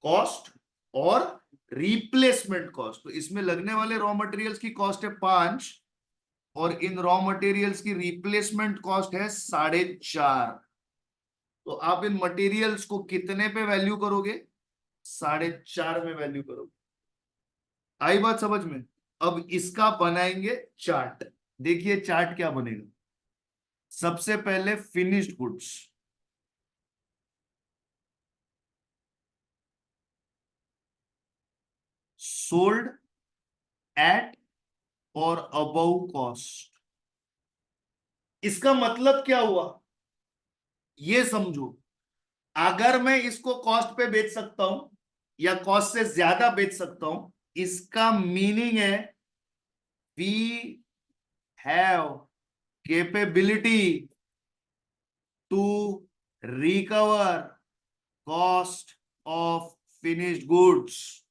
Speaker 1: cost और replacement cost. तो इसमें लगने वाले raw materials की cost है 5 और इन raw materials की replacement cost है 4.5। तो आप इन मटेरियल्स को कितने पे वैल्यू करोगे, 4.5 में वैल्यू करोगे। आई बात समझ में। अब इसका बनाएंगे चार्ट। देखिए चार्ट क्या बनेगा। सबसे पहले फिनिश्ड गुड्स, सोल्ड एट और अबव कॉस्ट। इसका मतलब क्या हुआ ये समझो। अगर मैं इसको कॉस्ट पे बेच सकता हूं या कॉस्ट से ज्यादा बेच सकता हूं, इसका मीनिंग है we have capability to recover cost of finished goods.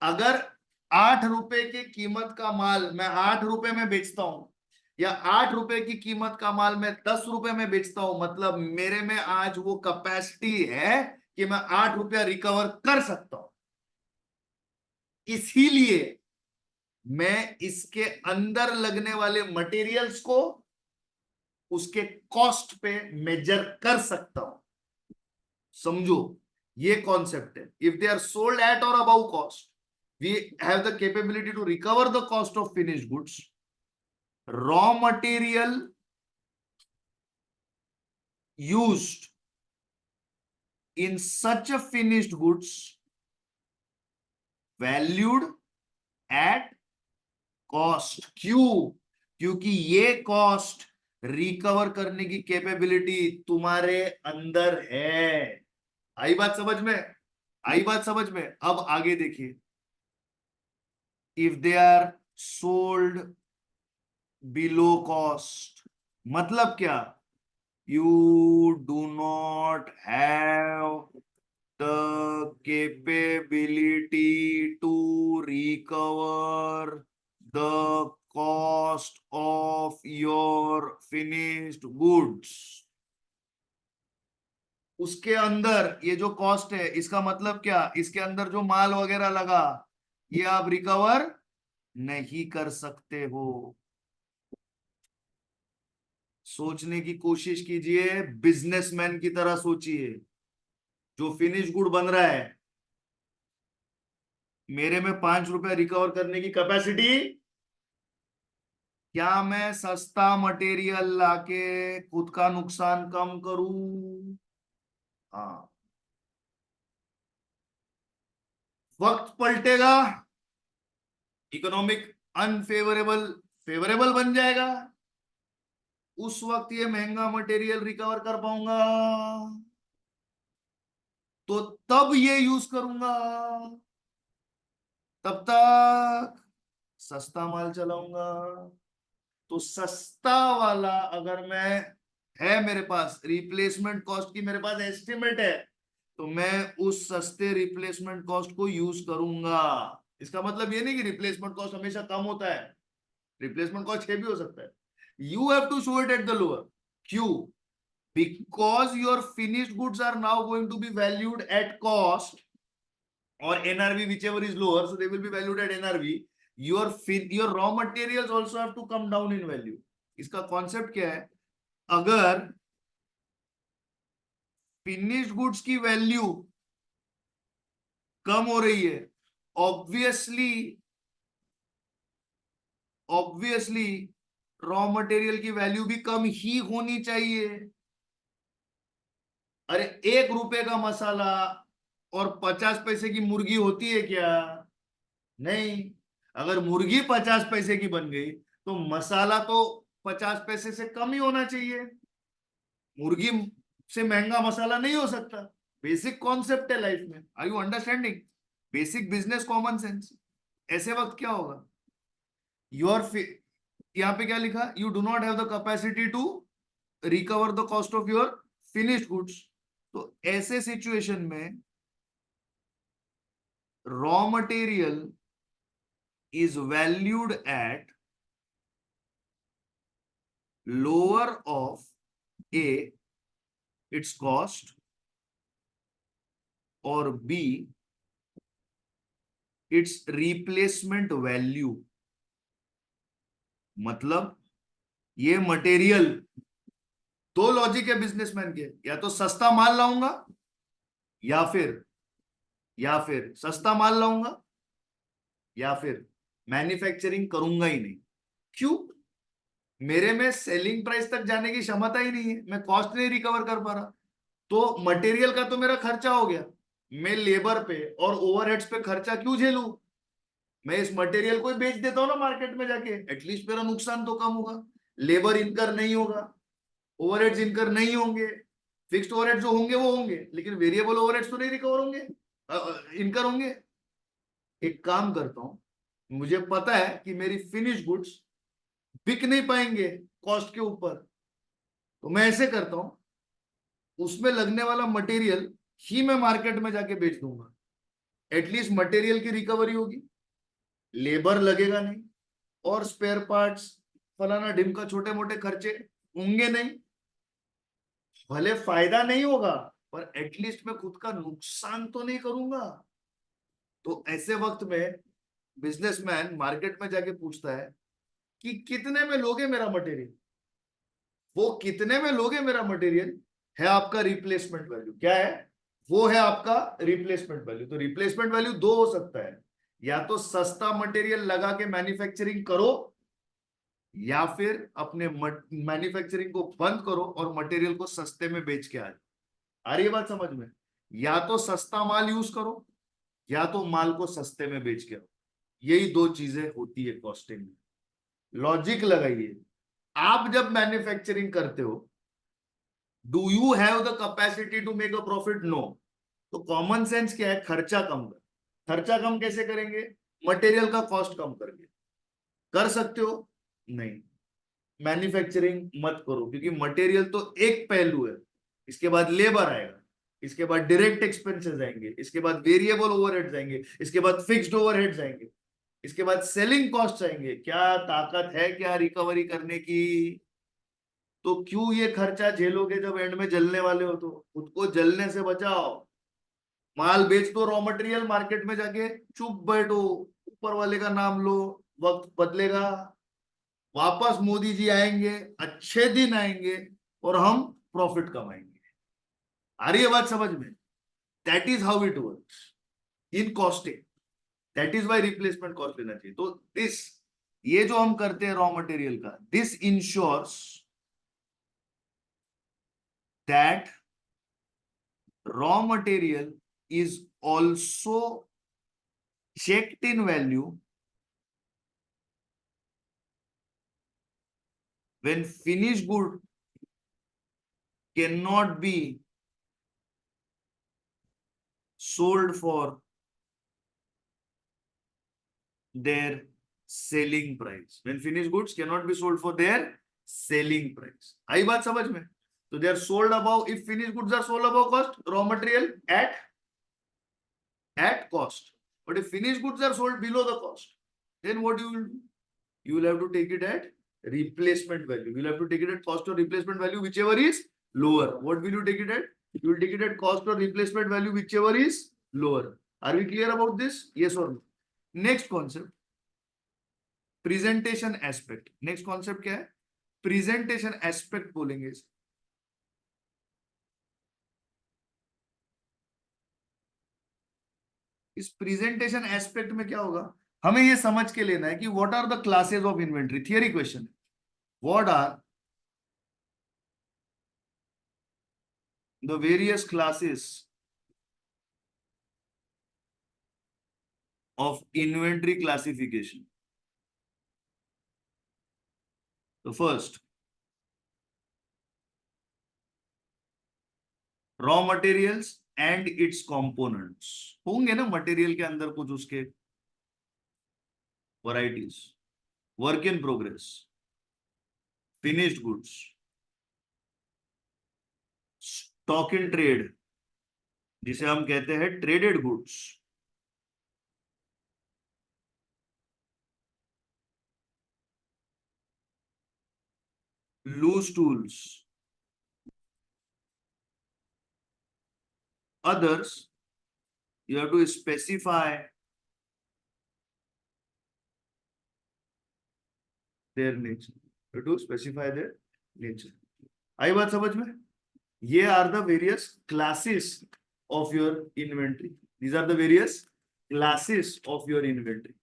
Speaker 1: अगर 8 रुपए की कीमत का माल मैं 8 रुपए में बेचता हूं या 8 रुपए की कीमत का माल मैं 10 रुपए में बेचता हूं, मतलब मेरे में आज वो कैपेसिटी है कि मैं 8 रुपया रिकवर कर सकता हूं। इसीलिए मैं इसके अंदर लगने वाले मटेरियल्स को उसके कॉस्ट पे मेजर कर सकता हूं। समझो, ये कॉन्सेप्ट है। If they are sold at or above cost, we have the capability to recover the cost of finished goods. Raw material used in such a finished goods valued at cost। क्यों? क्योंकि ये cost recover करने की capability तुम्हारे अंदर है। आई बात समझ में? आई बात समझ में? अब आगे देखिए, if they are sold below cost, मतलब क्या? You do not have the capability to recover the cost of your finished goods। उसके अंदर ये जो कॉस्ट है, इसका मतलब क्या? इसके अंदर जो माल वगैरह लगा, ये आप रिकवर नहीं कर सकते हो। सोचने की कोशिश कीजिए, बिजनेसमैन की तरह सोचिए। जो फिनिश गुड बन रहा है, मेरे में 5 रुपए रिकवर करने की कैपेसिटी, क्या मैं सस्ता मटेरियल लाके खुद का नुकसान कम करूं? हाँ। वक्त पलटेगा, इकोनॉमिक अनफेवरेबल फेवरेबल बन जाएगा, उस वक्त ये महंगा मटेरियल रिकवर कर पाऊंगा, तो तब ये यूज करूंगा। तब तक सस्ता माल चलाऊंगा। तो सस्ता वाला अगर मैं है मेरे पास, रिप्लेसमेंट कॉस्ट की मेरे पास एस्टिमेट है, तो मैं उस सस्ते रिप्लेसमेंट कॉस्ट को यूज करूंगा। इसका मतलब ये नहीं कि रिप्लेसमेंट कॉस्ट हमेशा कम होता है, रिप्लेसमेंट कॉस्ट भी हो सकता है। You have to show it at the lower. क्यों? Because your finished goods are now going to be valued at cost or NRV, whichever is lower, so they will be valued at NRV। your raw materials also have to come down in value। इसका concept क्या है? अगर finished goods की value कम हो रही है, obviously obviously raw material की value भी कम ही होनी चाहिए। अरे 1 रुपए का मसाला और 50 पैसे की मुर्गी होती है क्या? नहीं। अगर मुर्गी 50 पैसे की बन गई, तो मसाला तो 50 पैसे से कम ही होना चाहिए। मुर्गी से महंगा मसाला नहीं हो सकता। बेसिक कॉन्सेप्ट है लाइफ में। Are you understanding? Basic business common sense. ऐसे वक्त क्या होगा? योर यहां पे क्या लिखा? You do not have the capacity to recover the cost of your finished goods. तो ऐसे सिचुएशन में raw material is valued at lower of A, its cost, or B, its replacement value। मतलब ये material, दो logic है businessman के, या तो सस्ता माल लाऊंगा, या फिर सस्ता माल लाऊंगा, या फिर मैन्युफैक्चरिंग करूंगा ही नहीं। क्यों? मेरे में सेलिंग प्राइस तक जाने की क्षमता ही नहीं है, मैं कॉस्ट नहीं रिकवर कर पा रहा। तो मटेरियल का तो मेरा खर्चा हो गया, मैं लेबर पे और ओवरहेड्स पे खर्चा क्यों झेलूं? मैं इस मटेरियल को ही बेच देता हूं ना मार्केट में जाके, एटलीस्ट मेरा नुकसान तो कम होगा। लेबर इनकर नहीं होगा, ओवरहेड्स इनकर नहीं होंगे। फिक्स्ड ओवरहेड जो होंगे वो होंगे, लेकिन वेरिएबल ओवरहेड्स तो नहीं रिकवर होंगे, इनकर होंगे। एक काम करता हूं, मुझे पता है कि मेरी फिनिश गुड्स बिक नहीं पाएंगे कॉस्ट के ऊपर, तो मैं ऐसे करता हूं, उसमें लगने वाला मटेरियल ही मैं मार्केट में जाके बेच दूंगा। एटलीस्ट मटेरियल की रिकवरी होगी, लेबर लगेगा नहीं, और स्पेयर पार्ट्स फलाना ढिमका छोटे मोटे खर्चे होंगे नहीं। भले फायदा नहीं होगा, पर एटलीस्ट मैं खुद का नुकसान तो नहीं करूंगा। तो ऐसे वक्त में बिजनेसमैन मार्केट में जाके पूछता है कि कितने में लोगे मेरा मटेरियल? वो कितने में लोगे मेरा मटेरियल है आपका रिप्लेसमेंट वैल्यू। क्या है? वो है आपका रिप्लेसमेंट वैल्यू। तो रिप्लेसमेंट वैल्यू दो हो सकता है, या तो सस्ता मटेरियल लगा के मैन्युफैक्चरिंग करो, या फिर अपने मैन्युफैक्चरिंग को बंद करो और मटेरियल को सस्ते में बेच के आ जाओ। आ रही है बात समझ में? या तो सस्ता माल यूज करो, या तो माल को सस्ते में बेच के आओ। यही दो चीजें होती है कॉस्टिंग में। लॉजिक लगाइए। आप जब मैन्युफैक्चरिंग करते हो, do you have the capacity to make a profit? No. तो कॉमन सेंस क्या है? खर्चा कम कर। खर्चा कम कैसे करेंगे? मटेरियल का कॉस्ट कम करके। कर सकते हो? नहीं। मैन्युफैक्चरिंग मत करो, क्योंकि मटेरियल तो एक पहलू है, इसके बाद लेबर आएगा, इसके बाद डायरेक्ट एक्सपेंसेस आएंगे, इसके बाद वेरिएबल ओवरहेड्स आएंगे, इसके बाद फिक्स्ड ओवरहेड्स आएंगे, इसके बाद सेलिंग कॉस्ट आएंगे। क्या ताकत है क्या रिकवरी करने की? तो क्यों ये खर्चा झेलोगे जब एंड में जलने वाले हो? तो खुद को जलने से बचाओ। माल बेच दो, रॉ मटेरियल मार्केट में जाके चुप बैठो, ऊपर वाले का नाम लो। वक्त बदलेगा, वापस मोदी जी आएंगे, अच्छे दिन आएंगे और हम प्रॉफिट कमाएंगे। आ रही है बात समझ में? That is how it works in costing. That is why replacement cost लेना चाहिए। तो दिस, ये जो हम करते हैं रॉ मटेरियल का, this ensures that raw material is also checked in value when finished good cannot be sold for their selling price. When finished goods cannot be sold for their selling price. आई बात समझ में? तो they are sold above, if finished goods are sold above cost, raw material at cost. But if finished goods are sold below the cost, then what you will do? You will have to take it at replacement value. You will have to take it at cost or replacement value, whichever is lower. What will you take it at? You will take it at cost or replacement value, whichever is lower. Are we clear about this? Yes or no? Next concept, presentation aspect. Next concept क्या है? Presentation aspect बोलेंगे। इस presentation aspect में क्या होगा? हमें ये समझ के लेना है कि what are the classes of inventory. Theory question, what are the various classes of inventory classification. The first, raw materials and its components. होंगे ना मटेरियल के अंदर कुछ उसके varieties. Work in progress, finished goods, stock in trade, जिसे हम कहते हैं traded goods, loose tools. Others, you have to specify their nature. You have to specify their nature. आई बात समझ में? ये are the various classes of your inventory. These are the various classes of your inventory.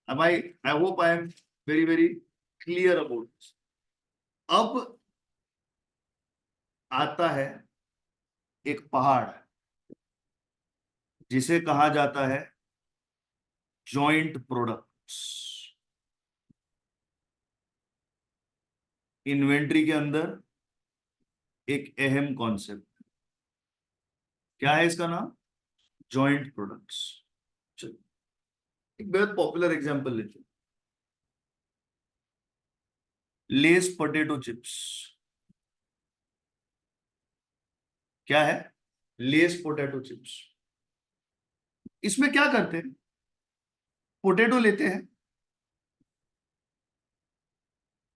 Speaker 1: I hope I am very very clear about this. अब आता है एक पहाड़ जिसे कहा जाता है जॉइंट प्रोडक्ट्स. इन्वेंट्री के अंदर एक अहम कॉन्सेप्ट, क्या है इसका नाम? Joint products. चलो एक बेहद पॉपुलर एग्जांपल लेते हैं, लेस पोटैटो चिप्स. क्या है? Less potato chips. इसमें क्या करते हैं? पोटैटो लेते हैं,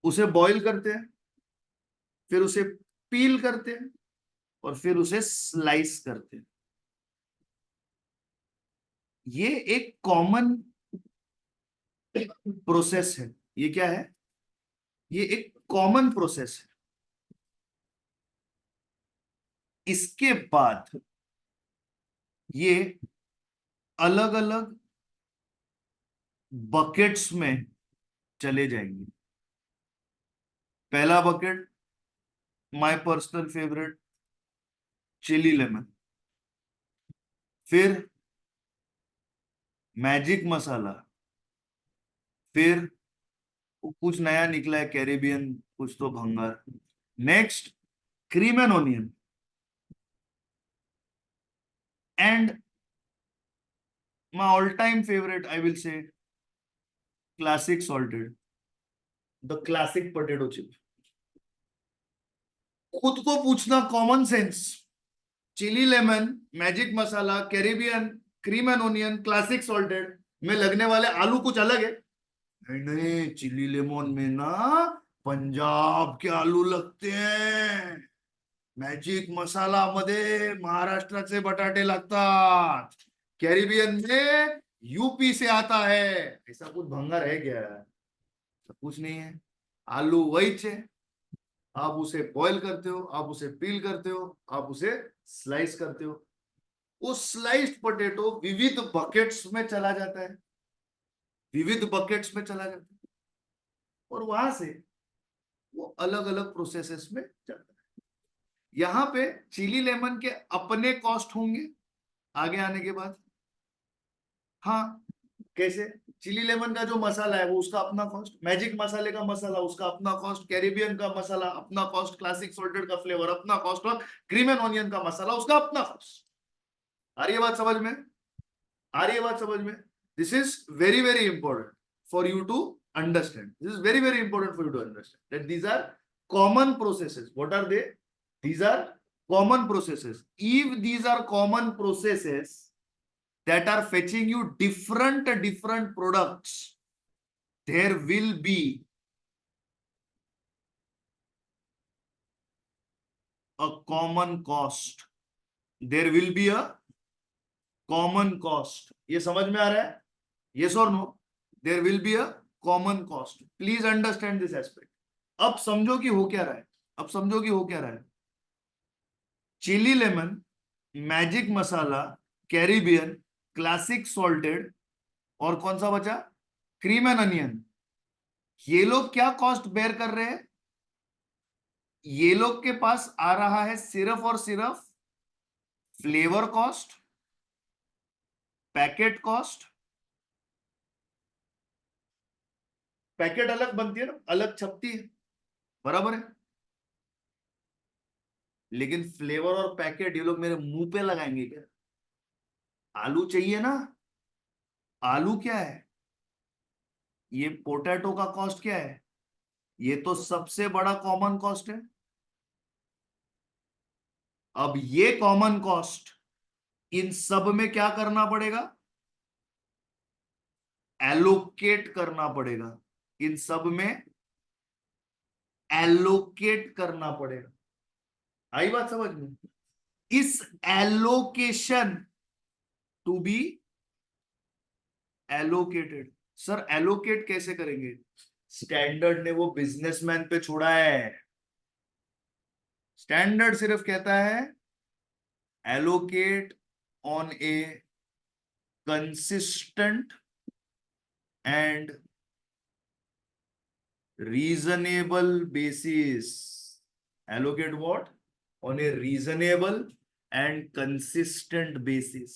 Speaker 1: उसे बॉईल करते हैं, फिर उसे पील करते हैं और फिर उसे स्लाइस करते हैं. ये एक कॉमन प्रोसेस है. ये क्या है? ये एक कॉमन प्रोसेस है. इसके बाद ये अलग अलग बकेट्स में चले जाएंगे। पहला bucket, my personal favourite, chilli lemon. फिर मैजिक मसाला। फिर कुछ नया निकला है, कैरेबियन कुछ तो भंगार। Next, cream and onion. And my all time favourite, I will say classic salted, the classic potato chip. खुद को पूछना, common sense, chilli lemon, magic masala, Caribbean, cream and onion, classic salted में लगने वाले आलू कुछ अलग है? नहीं नहीं, चिली लेमन में ना पंजाब के आलू लगते हैं, मॅजिक मसाला मध्ये महाराष्ट्राचे बटाटे लागतात, कैरिबियन में यूपी से आता है। ऐसा कुछ भंगार है क्या? सब कुछ नहीं है। आलू वही है, आप उसे बॉईल करते हो, आप उसे पील करते हो, आप उसे स्लाइस करते हो। वो स्लाइस्ड पोटैटो विविध बकेट्स में चला जाता है, विविध बकेट्स में चला जाता है, और वहां से वो अलग अलग प्रोसेसेस में जाता है। यहां पे चिली लेमन के अपने कॉस्ट होंगे आगे आने के बाद। हाँ, कैसे? चिली लेमन का जो मसाला है वो उसका अपना कॉस्ट, मैजिक मसाले का मसाला उसका अपना कॉस्ट, कैरिबियन का मसाला अपना कॉस्ट, क्लासिक सॉल्टेड का फ्लेवर अपना कॉस्ट, और क्रीम एंड ऑनियन का मसाला उसका अपना कॉस्ट। आ रही है बात समझ में? आ रही है बात समझ में? This is very very important for you to understand, this is very very important for you to understand that these are common processes. What are they? these are common processes. If these are common processes that are fetching you different products, there will be a common cost, there will be a common cost. ये समझ में आ रहा है? yes or no? there will be a common cost. please understand this aspect. अब समझो कि हो क्या रहा है, अब समझो कि हो क्या रहा है। चिली लेमन, मैजिक मसाला, कैरिबियन, क्लासिक सॉल्टेड, और कौन सा बचा? Cream and onion. ये लोग क्या कॉस्ट बेयर कर रहे हैं? ये लोग के पास आ रहा है सिर्फ और सिर्फ flavour cost, packet cost. Packet अलग बनती है ना, अलग छपती है, बराबर है, लेकिन फ्लेवर और पैकेट ये लोग मेरे मुंह पे लगाएंगे क्या? आलू चाहिए ना, आलू क्या है? ये पोटैटो का कॉस्ट क्या है? ये तो सबसे बड़ा कॉमन कॉस्ट है। अब ये कॉमन कॉस्ट इन सब में क्या करना पड़ेगा? एलोकेट करना पड़ेगा, इन सब में एलोकेट करना पड़ेगा। आई बात समझ में? इस allocation, to be allocated. Sir allocate कैसे करेंगे? स्टैंडर्ड ने वो बिजनेसमैन पे छोड़ा है। स्टैंडर्ड सिर्फ कहता है allocate on A consistent and reasonable basis. Allocate what? On a reasonable and consistent basis.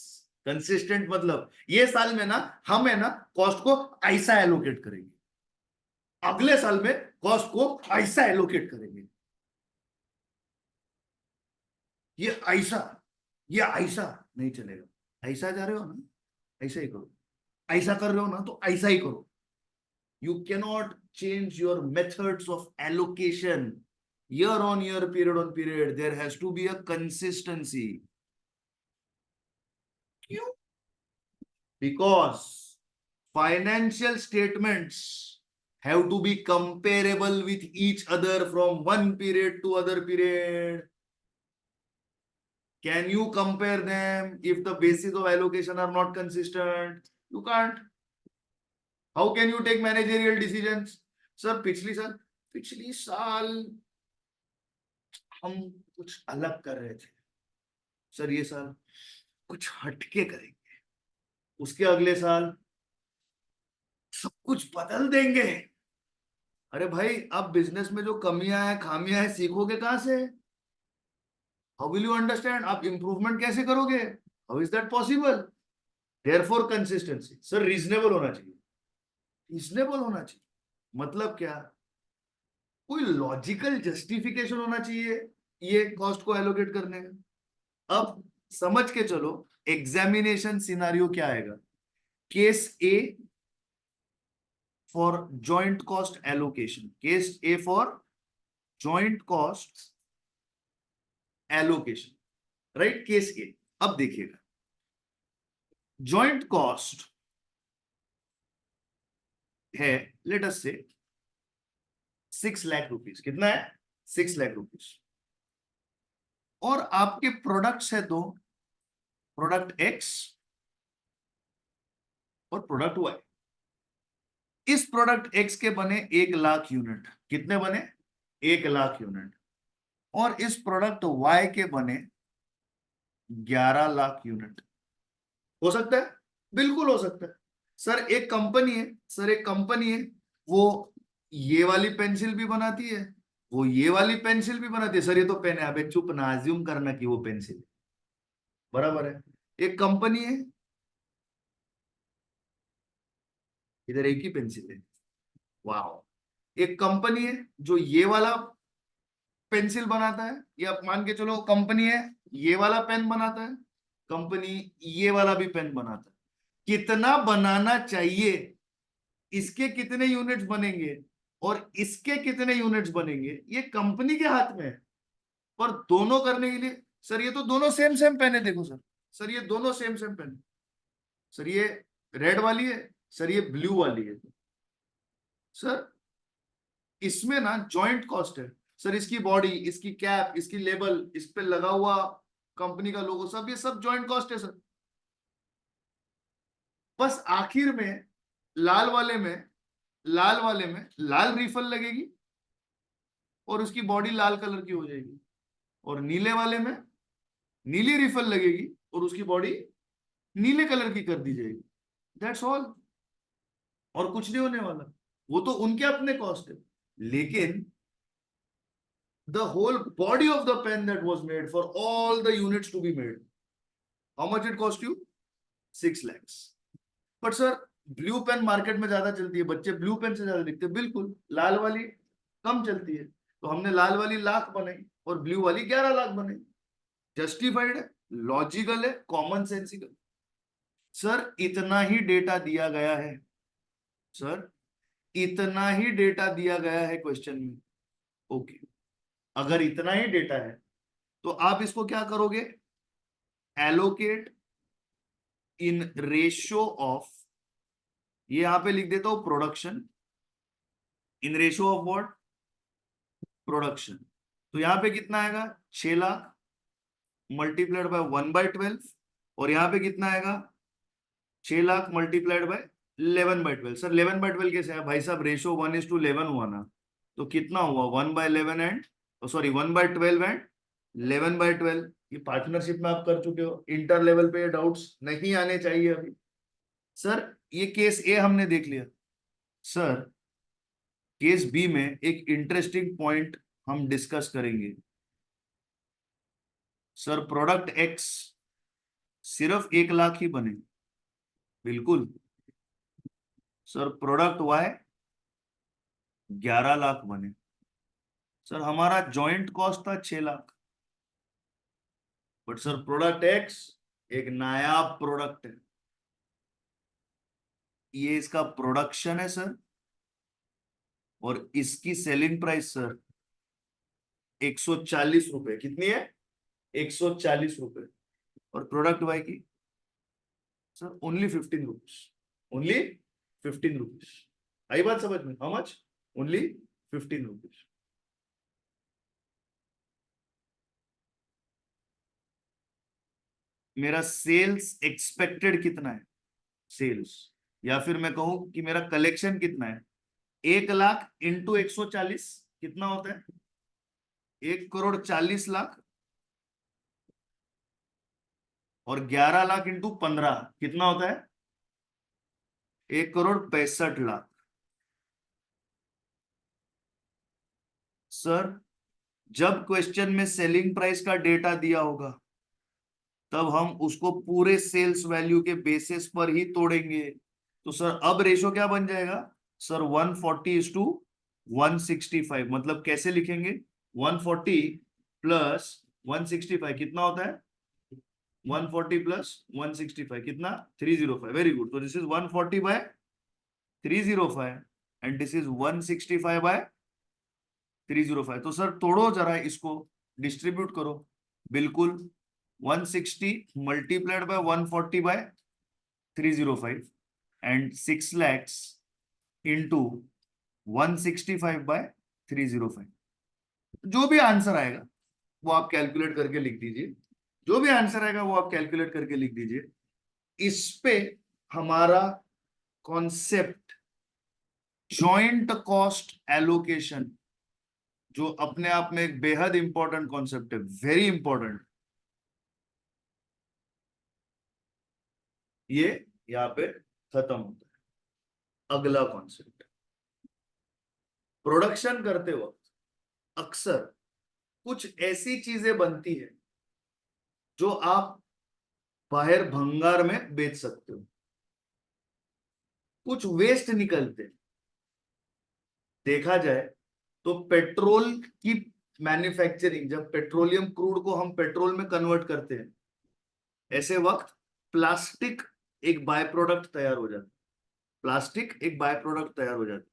Speaker 1: Consistent मतलब ये साल में ना हम है ना कॉस्ट को ऐसा एलोकेट करेंगे, अगले साल में कॉस्ट को ऐसा एलोकेट करेंगे। ये ऐसा, ये ऐसा नहीं चलेगा। ऐसा जा रहे हो ना, ऐसा ही करो। ऐसा कर रहे हो ना, तो ऐसा ही करो। You cannot change your methods of allocation year on year, period on period. There has to be a consistency. क्यों? Because financial statements have to be comparable with each other from one period to other period. Can you compare them if the basis of allocation are not consistent? You can't. How can you take managerial decisions? Sir पिछली साल हम कुछ अलग कर रहे थे, sir ये साल कुछ हटके करेंगे, उसके अगले साल सब कुछ बदल देंगे। अरे भाई, अब बिजनेस में जो कमियां हैं, खामियां हैं, सीखोगे कहां से? How will you understand? आप इंप्रूवमेंट कैसे करोगे? How is that possible? Therefore consistency. Sir reasonable होना चाहिए, रीजनेबल होना चाहिए। मतलब क्या? कोई लॉजिकल जस्टिफिकेशन होना चाहिए ये कॉस्ट को एलोकेट करने का। अब समझ के चलो, एग्जामिनेशन सिनारियो क्या आएगा। Case A for joint cost allocation, case A for joint cost allocation, right? Case A. अब देखिएगा, जॉइंट कॉस्ट है, let us say 6 lakh rupees. कितना है? 6 लाख रुपीज। और आपके प्रोडक्ट्स है दो, प्रोडक्ट एक्स और प्रोडक्ट वाई। इस प्रोडक्ट एक्स के बने 1 लाख यूनिट। कितने बने? 1 लाख यूनिट। और इस प्रोडक्ट वाई के बने 11 लाख यूनिट। हो सकता है, बिल्कुल हो सकता है। सर एक कंपनी है, सर एक कंपनी है, वो ये वाली पेंसिल भी बनाती है, वो ये वाली पेंसिल भी बनाती है। सर ये तो पेन है। अबे चुप ना, अज्यूम करना कि वो पेंसिल है। बराबर है। एक कंपनी है, इधर एक ही पेंसिल है। वाह। एक कंपनी है जो ये वाला पेंसिल बनाता है, या मान के चलो कंपनी है ये वाला पेन बनाता है, कंपनी ये वाला भी पेन बनाता है। कितना बनाना चाहिए, इसके कितने यूनिट्स बनेंगे और इसके कितने यूनिट्स बनेंगे, ये कंपनी के हाथ में है। पर दोनों करने के लिए, सर ये तो दोनों सेम सेम पेन है, देखो सर। सर ये दोनों सेम सेम पेन है। सर ये रेड वाली है, सर ये ब्लू वाली है। सर इसमें ना जॉइंट कॉस्ट है। सर इसकी बॉडी, इसकी कैप, इसकी लेबल, इस पे लगा हुआ कंपनी का लोगो, सब ये सब जॉइंट कॉस्ट है सर। बस आखिर में लाल वाले में, लाल वाले में लाल रिफल लगेगी और उसकी बॉडी लाल कलर की हो जाएगी, और नीले वाले में नीली रिफल लगेगी और उसकी बॉडी नीले कलर की कर दी जाएगी। That's all. और कुछ नहीं होने वाला। वो तो उनके अपने कॉस्ट है, लेकिन the whole body of the pen that was made for all the units to be made, how much it cost you? 6 lakhs. But sir, blue pen market में ज्यादा चलती है, बच्चे ब्लू पेन से ज्यादा लिखते हैं। बिल्कुल, लाल वाली कम चलती है, तो हमने लाल वाली लाख बनाई और ब्लू वाली 11 लाख बनाई। जस्टिफाइड है, लॉजिकल है, कॉमन सेंसिकल। सर इतना ही डेटा दिया गया है, सर इतना ही डेटा दिया गया है क्वेश्चन में। ओके, अगर इतना ही डेटा है तो आप इसको क्या करोगे? एलोकेट इन रेशियो ऑफ, ये यहां पे लिख देता हूं production, in ratio of what? Production. तो यहां पे कितना आएगा? 6 लाख मल्टीप्लाइड बाय 1/12। और यहां पे कितना आएगा? 6 लाख मल्टीप्लाइड बाय 11/12। सर 11/12 कैसे है भाई साहब? रेशियो 1:11 हुआ ना, तो कितना हुआ? 1/11 एंड, सॉरी 1/12 एंड 11/12। ये पार्टनरशिप में आप कर चुके हो, इंटर लेवल पे डाउट्स नहीं आने चाहिए अभी। सर ये केस ए हमने देख लिया। सर केस बी में एक इंटरेस्टिंग पॉइंट हम डिस्कस करेंगे। सर प्रोडक्ट एक्स सिर्फ 1 लाख ही बने, बिल्कुल। सर प्रोडक्ट वाई 11 लाख बने। सर हमारा जॉइंट कॉस्ट था 6 lakh, but sir product x एक नायाब प्रोडक्ट है, ये इसका प्रोडक्शन है सर, और इसकी सेलिंग प्राइस सर 140 रुपए। कितनी है? 140 रुपए। और प्रोडक्ट वाई की sir only 15 rupees, only 15 rupees. आई बात समझ में? How much? Only 15 rupees. मेरा सेल्स एक्सपेक्टेड कितना है? सेल्स, या फिर मैं कहूं कि मेरा कलेक्शन कितना है? 1 लाख इंटू 140 कितना होता है? 1,40,00,000। और 11 लाख इंटू 15 कितना होता है? 1 करोड़ 65 लाख। सर, जब क्वेश्चन में सेलिंग प्राइस का डेटा दिया होगा तब हम उसको पूरे सेल्स वैल्यू के बेसिस पर ही तोड़ेंगे। तो सर अब रेशो क्या बन जाएगा? सर 140:165। मतलब कैसे लिखेंगे? 140 प्लस 165 कितना होता है? 140 प्लस 165 कितना? 305। Very good. तो this is 140/305 and this is 165/305। तो सर तोड़ो जरा इसको, डिस्ट्रीब्यूट करो। बिल्कुल। 160 multiplied by 140/305 and 6 lakhs into 165/305। जो भी आंसर आएगा वो आप कैलकुलेट करके लिख दीजिए। जो भी आंसर आएगा वो आप कैलकुलेट करके लिख दीजिए। इस पे हमारा कॉन्सेप्ट जॉइंट कॉस्ट एलोकेशन, जो अपने आप में एक बेहद इंपॉर्टेंट कॉन्सेप्ट है, वेरी इंपॉर्टेंट, ये यहां पे खत्म होता है। अगला कॉन्सेप्ट, प्रोडक्शन करते वक्त अक्सर कुछ ऐसी चीजें बनती है जो आप बाहर भंगार में बेच सकते हो। कुछ वेस्ट निकलते, देखा जाए तो पेट्रोल की मैन्युफैक्चरिंग, जब पेट्रोलियम क्रूड को हम पेट्रोल में कन्वर्ट करते हैं, ऐसे वक्त प्लास्टिक एक बाय प्रोडक्ट तैयार हो जाता है। प्लास्टिक एक बाय प्रोडक्ट तैयार हो जाता है।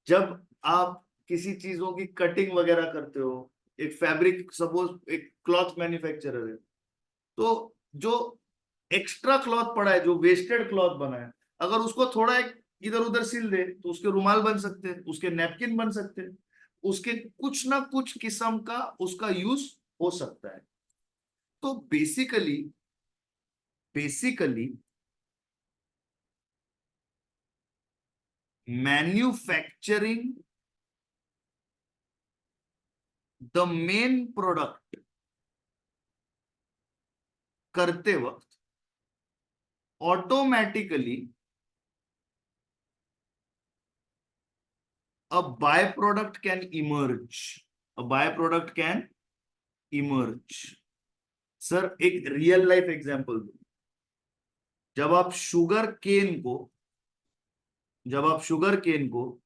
Speaker 1: जब आप किसी चीजों की कटिंग वगैरह करते हो, एक फैब्रिक, सपोज एक क्लॉथ मैन्युफैक्चरर है, तो जो एक्स्ट्रा क्लॉथ पड़ा है, जो वेस्टेड क्लॉथ बना है, अगर उसको थोड़ा एक इधर उधर सिल दे तो उसके रुमाल बन सकते हैं, उसके नैपकिन बन सकते हैं, उसके कुछ ना कुछ किस्म का उसका यूज हो सकता है। तो basically manufacturing the main product करते वक्त automatically a byproduct can emerge. A byproduct can emerge. Sir एक रियल लाइफ एग्जांपल दो। जब आप शुगर केन को जब आप शुगर केन को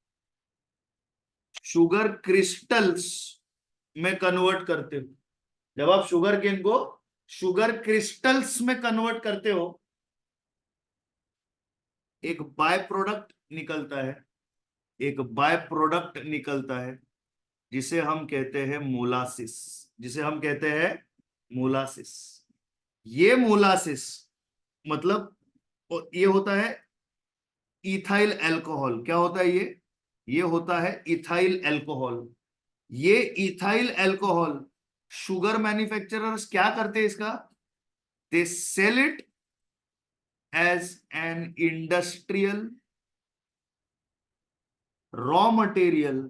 Speaker 1: शुगर क्रिस्टल्स में कन्वर्ट करते हो, जब आप शुगर केन को शुगर क्रिस्टल्स में कन्वर्ट करते हो, एक बाय प्रोडक्ट निकलता है, एक बाय प्रोडक्ट निकलता है जिसे हम कहते हैं मोलासिस। जिसे हम कहते हैं मोलासिस। ये मोलासिस मतलब ये होता है इथाइल अल्कोहल। क्या होता है ये होता है इथाइल अल्कोहल। ये इथाइल अल्कोहल शुगर मैन्युफैक्चरर्स क्या करते हैं इसका? They sell it as an industrial raw material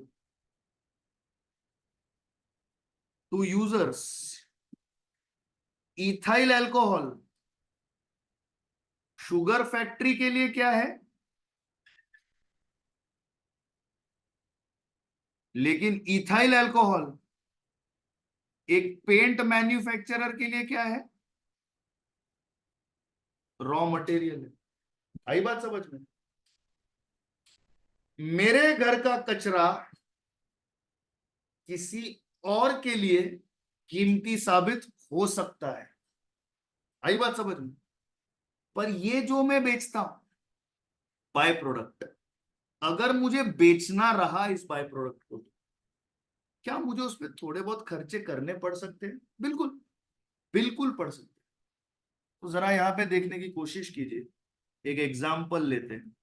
Speaker 1: to users. Ethyl alcohol sugar factory के लिए क्या है, लेकिन इथाइल अल्कोहल एक पेंट मैन्युफैक्चरर के लिए क्या है? रॉ मटेरियल है। आई बात समझ में? मेरे घर का कचरा किसी और के लिए कीमती साबित हो सकता है। आई बात समझ में? पर ये जो मैं बेचता हूं बाय प्रोडक्ट, अगर मुझे बेचना रहा इस बाय प्रोडक्ट को, क्या मुझे उसमें थोड़े बहुत खर्चे करने पड़ सकते हैं? बिल्कुल, बिल्कुल पड़ सकते हैं। तो जरा यहां पे देखने की कोशिश कीजिए। एक एग्जाम्पल लेते हैं।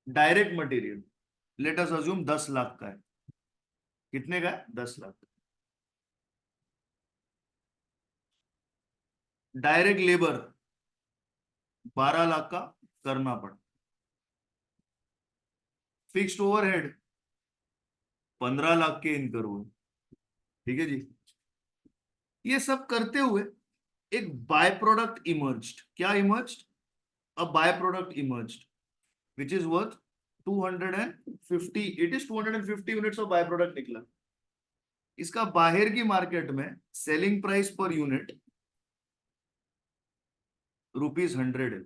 Speaker 1: Direct material let us assume 10 lakh का है। कितने का है? 10 लाख। डायरेक्ट लेबर 12 लाख का करना पड़ा। फिक्स्ड ओवरहेड 15 लाख के इनकर हुए। ठीक है जी। ये सब करते हुए एक बाय प्रोडक्ट इमर्ज्ड. क्या emerged? A by product emerged which is worth 250. It is 250 units of by product निकला. इसका बाहर की मार्केट में सेलिंग प्राइस पर यूनिट ₹100 है.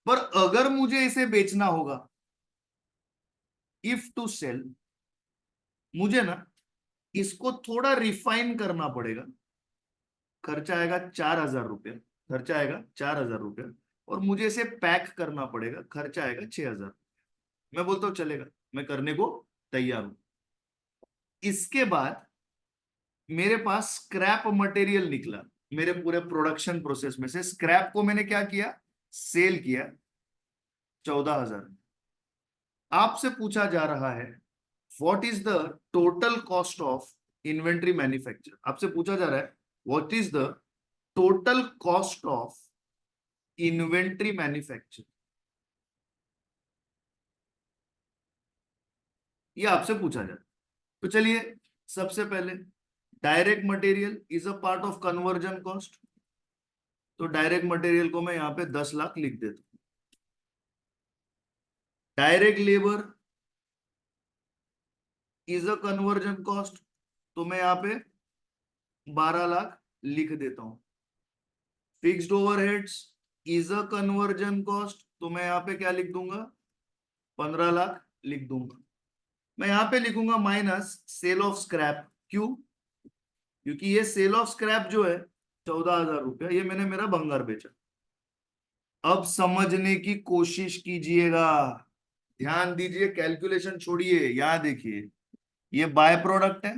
Speaker 1: पर अगर मुझे इसे बेचना होगा, इफ टू सेल, मुझे ना इसको थोड़ा रिफाइन करना पड़ेगा. खर्चा आएगा 4,000 रुपया. खर्चा आएगा 4,000 रुपया. और मुझे इसे पैक करना पड़ेगा. खर्चा आएगा 6,000. मैं बोलता हूँ चलेगा, मैं करने को तैयार हूं. इसके बाद मेरे पास स्क्रैप मटेरियल निकला. मेरे पूरे प्रोडक्शन प्रोसेस में से स्क्रैप को मैंने क्या किया? सेल किया 14,000. आपसे पूछा जा रहा है what is the total cost of inventory manufacture. आपसे पूछा जा रहा है what is the total cost of inventory manufacture. ये आपसे पूछा जा रहा है. तो चलिए, सबसे पहले direct material is a part of conversion cost. तो डायरेक्ट मटेरियल को मैं यहां पे 10 लाख लिख देता हूं. Direct labour is a conversion cost. तो मैं यहां पे 12 लाख लिख देता हूं. Fixed overheads is a conversion cost. तो मैं यहां पे क्या लिख दूंगा? 15 लाख लिख दूंगा. मैं यहां पे लिखूंगा माइनस सेल ऑफ स्क्रैप. क्यों? क्योंकि ये सेल ऑफ स्क्रैप जो है 14,000 रुपया, ये मैंने मेरा भंगार बेचा. अब समझने की कोशिश कीजिएगा, ध्यान दीजिए, कैलकुलेशन छोड़िए, यहां देखिए. ये बाय प्रोडक्ट है.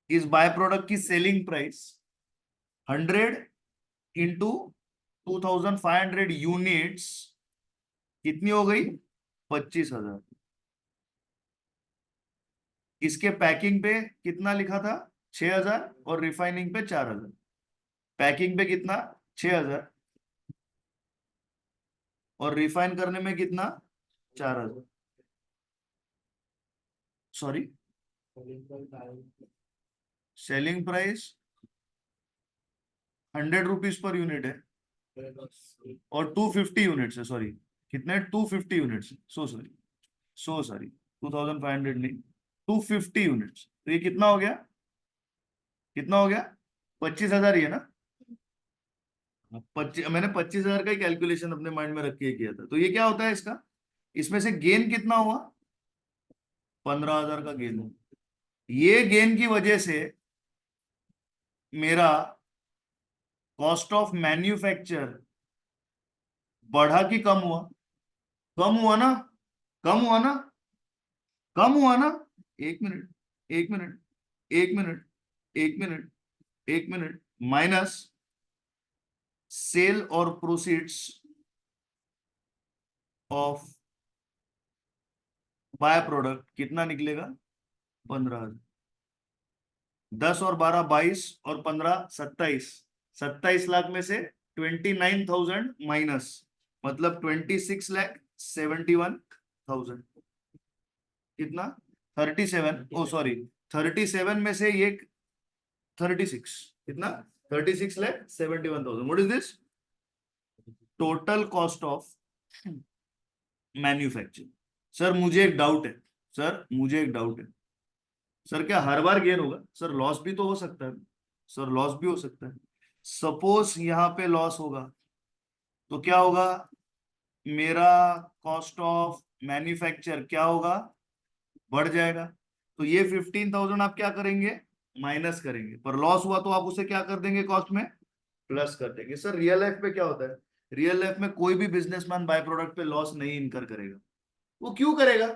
Speaker 1: इस बाय प्रोडक्ट की सेलिंग प्राइस 100 इंटू 2,500 यूनिट्स कितनी हो गई? 25,000. इसके पैकिंग पे कितना लिखा था? 6,000. और रिफाइनिंग पे 4,000. पैकिंग पे कितना? 6,000. और रिफाइन करने में कितना? 4,000. Sorry, selling price 100 rupees per unit है और 250 यूनिट्स है. सॉरी, कितने? 250 यूनिट्स. सो सॉरी 2,500 नहीं, 250 यूनिट्स. तो ये कितना हो गया? कितना हो गया? 25,000 ही है ना? 25. मैंने 25,000 का ही कैलकुलेशन अपने माइंड में रख के किया था. तो ये क्या होता है इसका? इसमें से गेन कितना हुआ? 15,000 का गेन हुआ. ये गेन की वजह से मेरा कॉस्ट ऑफ मैन्युफैक्चर बढ़ा कि कम हुआ? कम हुआ ना? कम हुआ ना? कम हुआ ना? 1 minute, 1 minute, 1 minute, 1 minute, 1 minute. Minus cell और प्रोसीड्स ऑफ बाय प्रोडक्ट कितना निकलेगा? 15,000. 10 और 12 22 और 15 27. 27 लाख में से 29,000 माइनस, मतलब 26,71,000. कितना? 37. ओ सॉरी, 37 में से ये 36. कितना? 36,71,000. What is this? Total cost of manufacturing. Sir मुझे एक डाउट है. सर क्या हर बार गेन होगा? सर लॉस भी तो हो सकता है. सर लॉस भी हो सकता है. सपोज यहां पे लॉस होगा तो क्या होगा? मेरा कॉस्ट ऑफ मैन्युफैक्चर क्या होगा? बढ़ जाएगा. तो ये 15,000 आप क्या करेंगे? माइनस करेंगे. पर लॉस हुआ तो आप उसे क्या कर देंगे? कॉस्ट में प्लस कर देंगे. सर रियल लाइफ में क्या होता है? रियल लाइफ में कोई भी बिजनेसमैन बाय प्रोडक्ट पे लॉस नहीं इनकर करेगा. वो क्यों करेगा?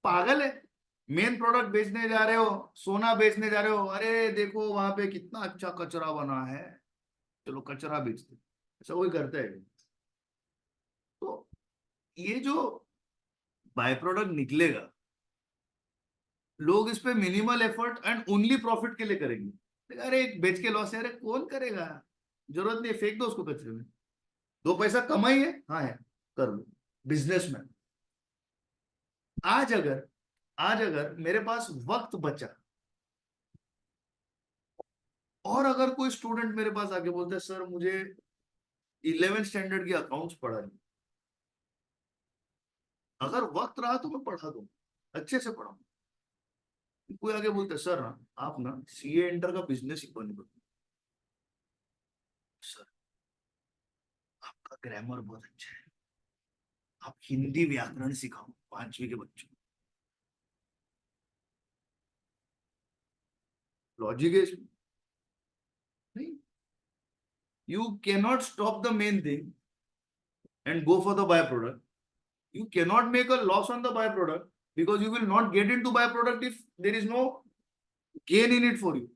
Speaker 1: पागल है? मेन प्रोडक्ट बेचने जा रहे हो, सोना बेचने जा रहे हो, अरे देखो वहां पे कितना अच्छा कचरा बना है, चलो कचरा बेचते. ऐसा कोई करता है? तो ये जो बाय प्रोडक्ट निकलेगा, लोग इस पे minimal effort and only profit के लिए करेंगे. अरे बेच के लॉस है, अरे कौन करेगा? जरूरत नहीं, फेंक दो उसको कचरे में. 2 पैसा कमाई है, हाँ है, कर लो. बिजनेसमैन. आज अगर आज अगर मेरे पास वक्त बचा, और अगर कोई स्टूडेंट मेरे पास आके बोलता है सर मुझे 11th स्टैंडर्ड की अकाउंट्स पढ़ा नहीं, अगर वक्त रहा तो मैं पढ़ा दूंगा, अच्छे से पढ़ाऊंगा। कोई आगे बोलता है सर ना आप ना सीए इंटर का बिजनेस ही बंद करो, सर आपका ग्रामर बहुत अच्छा है, आप हिंदी व्याकरण सिखाओ 5वीं के बच्चों को। लॉजिक है इसमें? नहीं, you cannot stop the main thing and go for the byproduct. You cannot make a loss on the byproduct because you will not get into byproduct if there is no gain in it for you.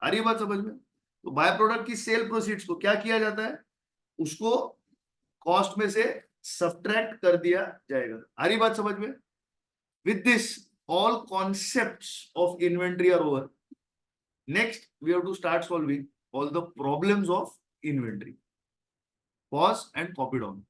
Speaker 1: आ रही बात समझ में? तो by product की cell proceeds को क्या किया जाता है, उसको कॉस्ट में से सब्ट्रैक्ट कर दिया जाएगा। आ रही बात समझ में? With this all concepts of inventory are over. Next we have to start solving all the problems of inventory. Pause and copy down.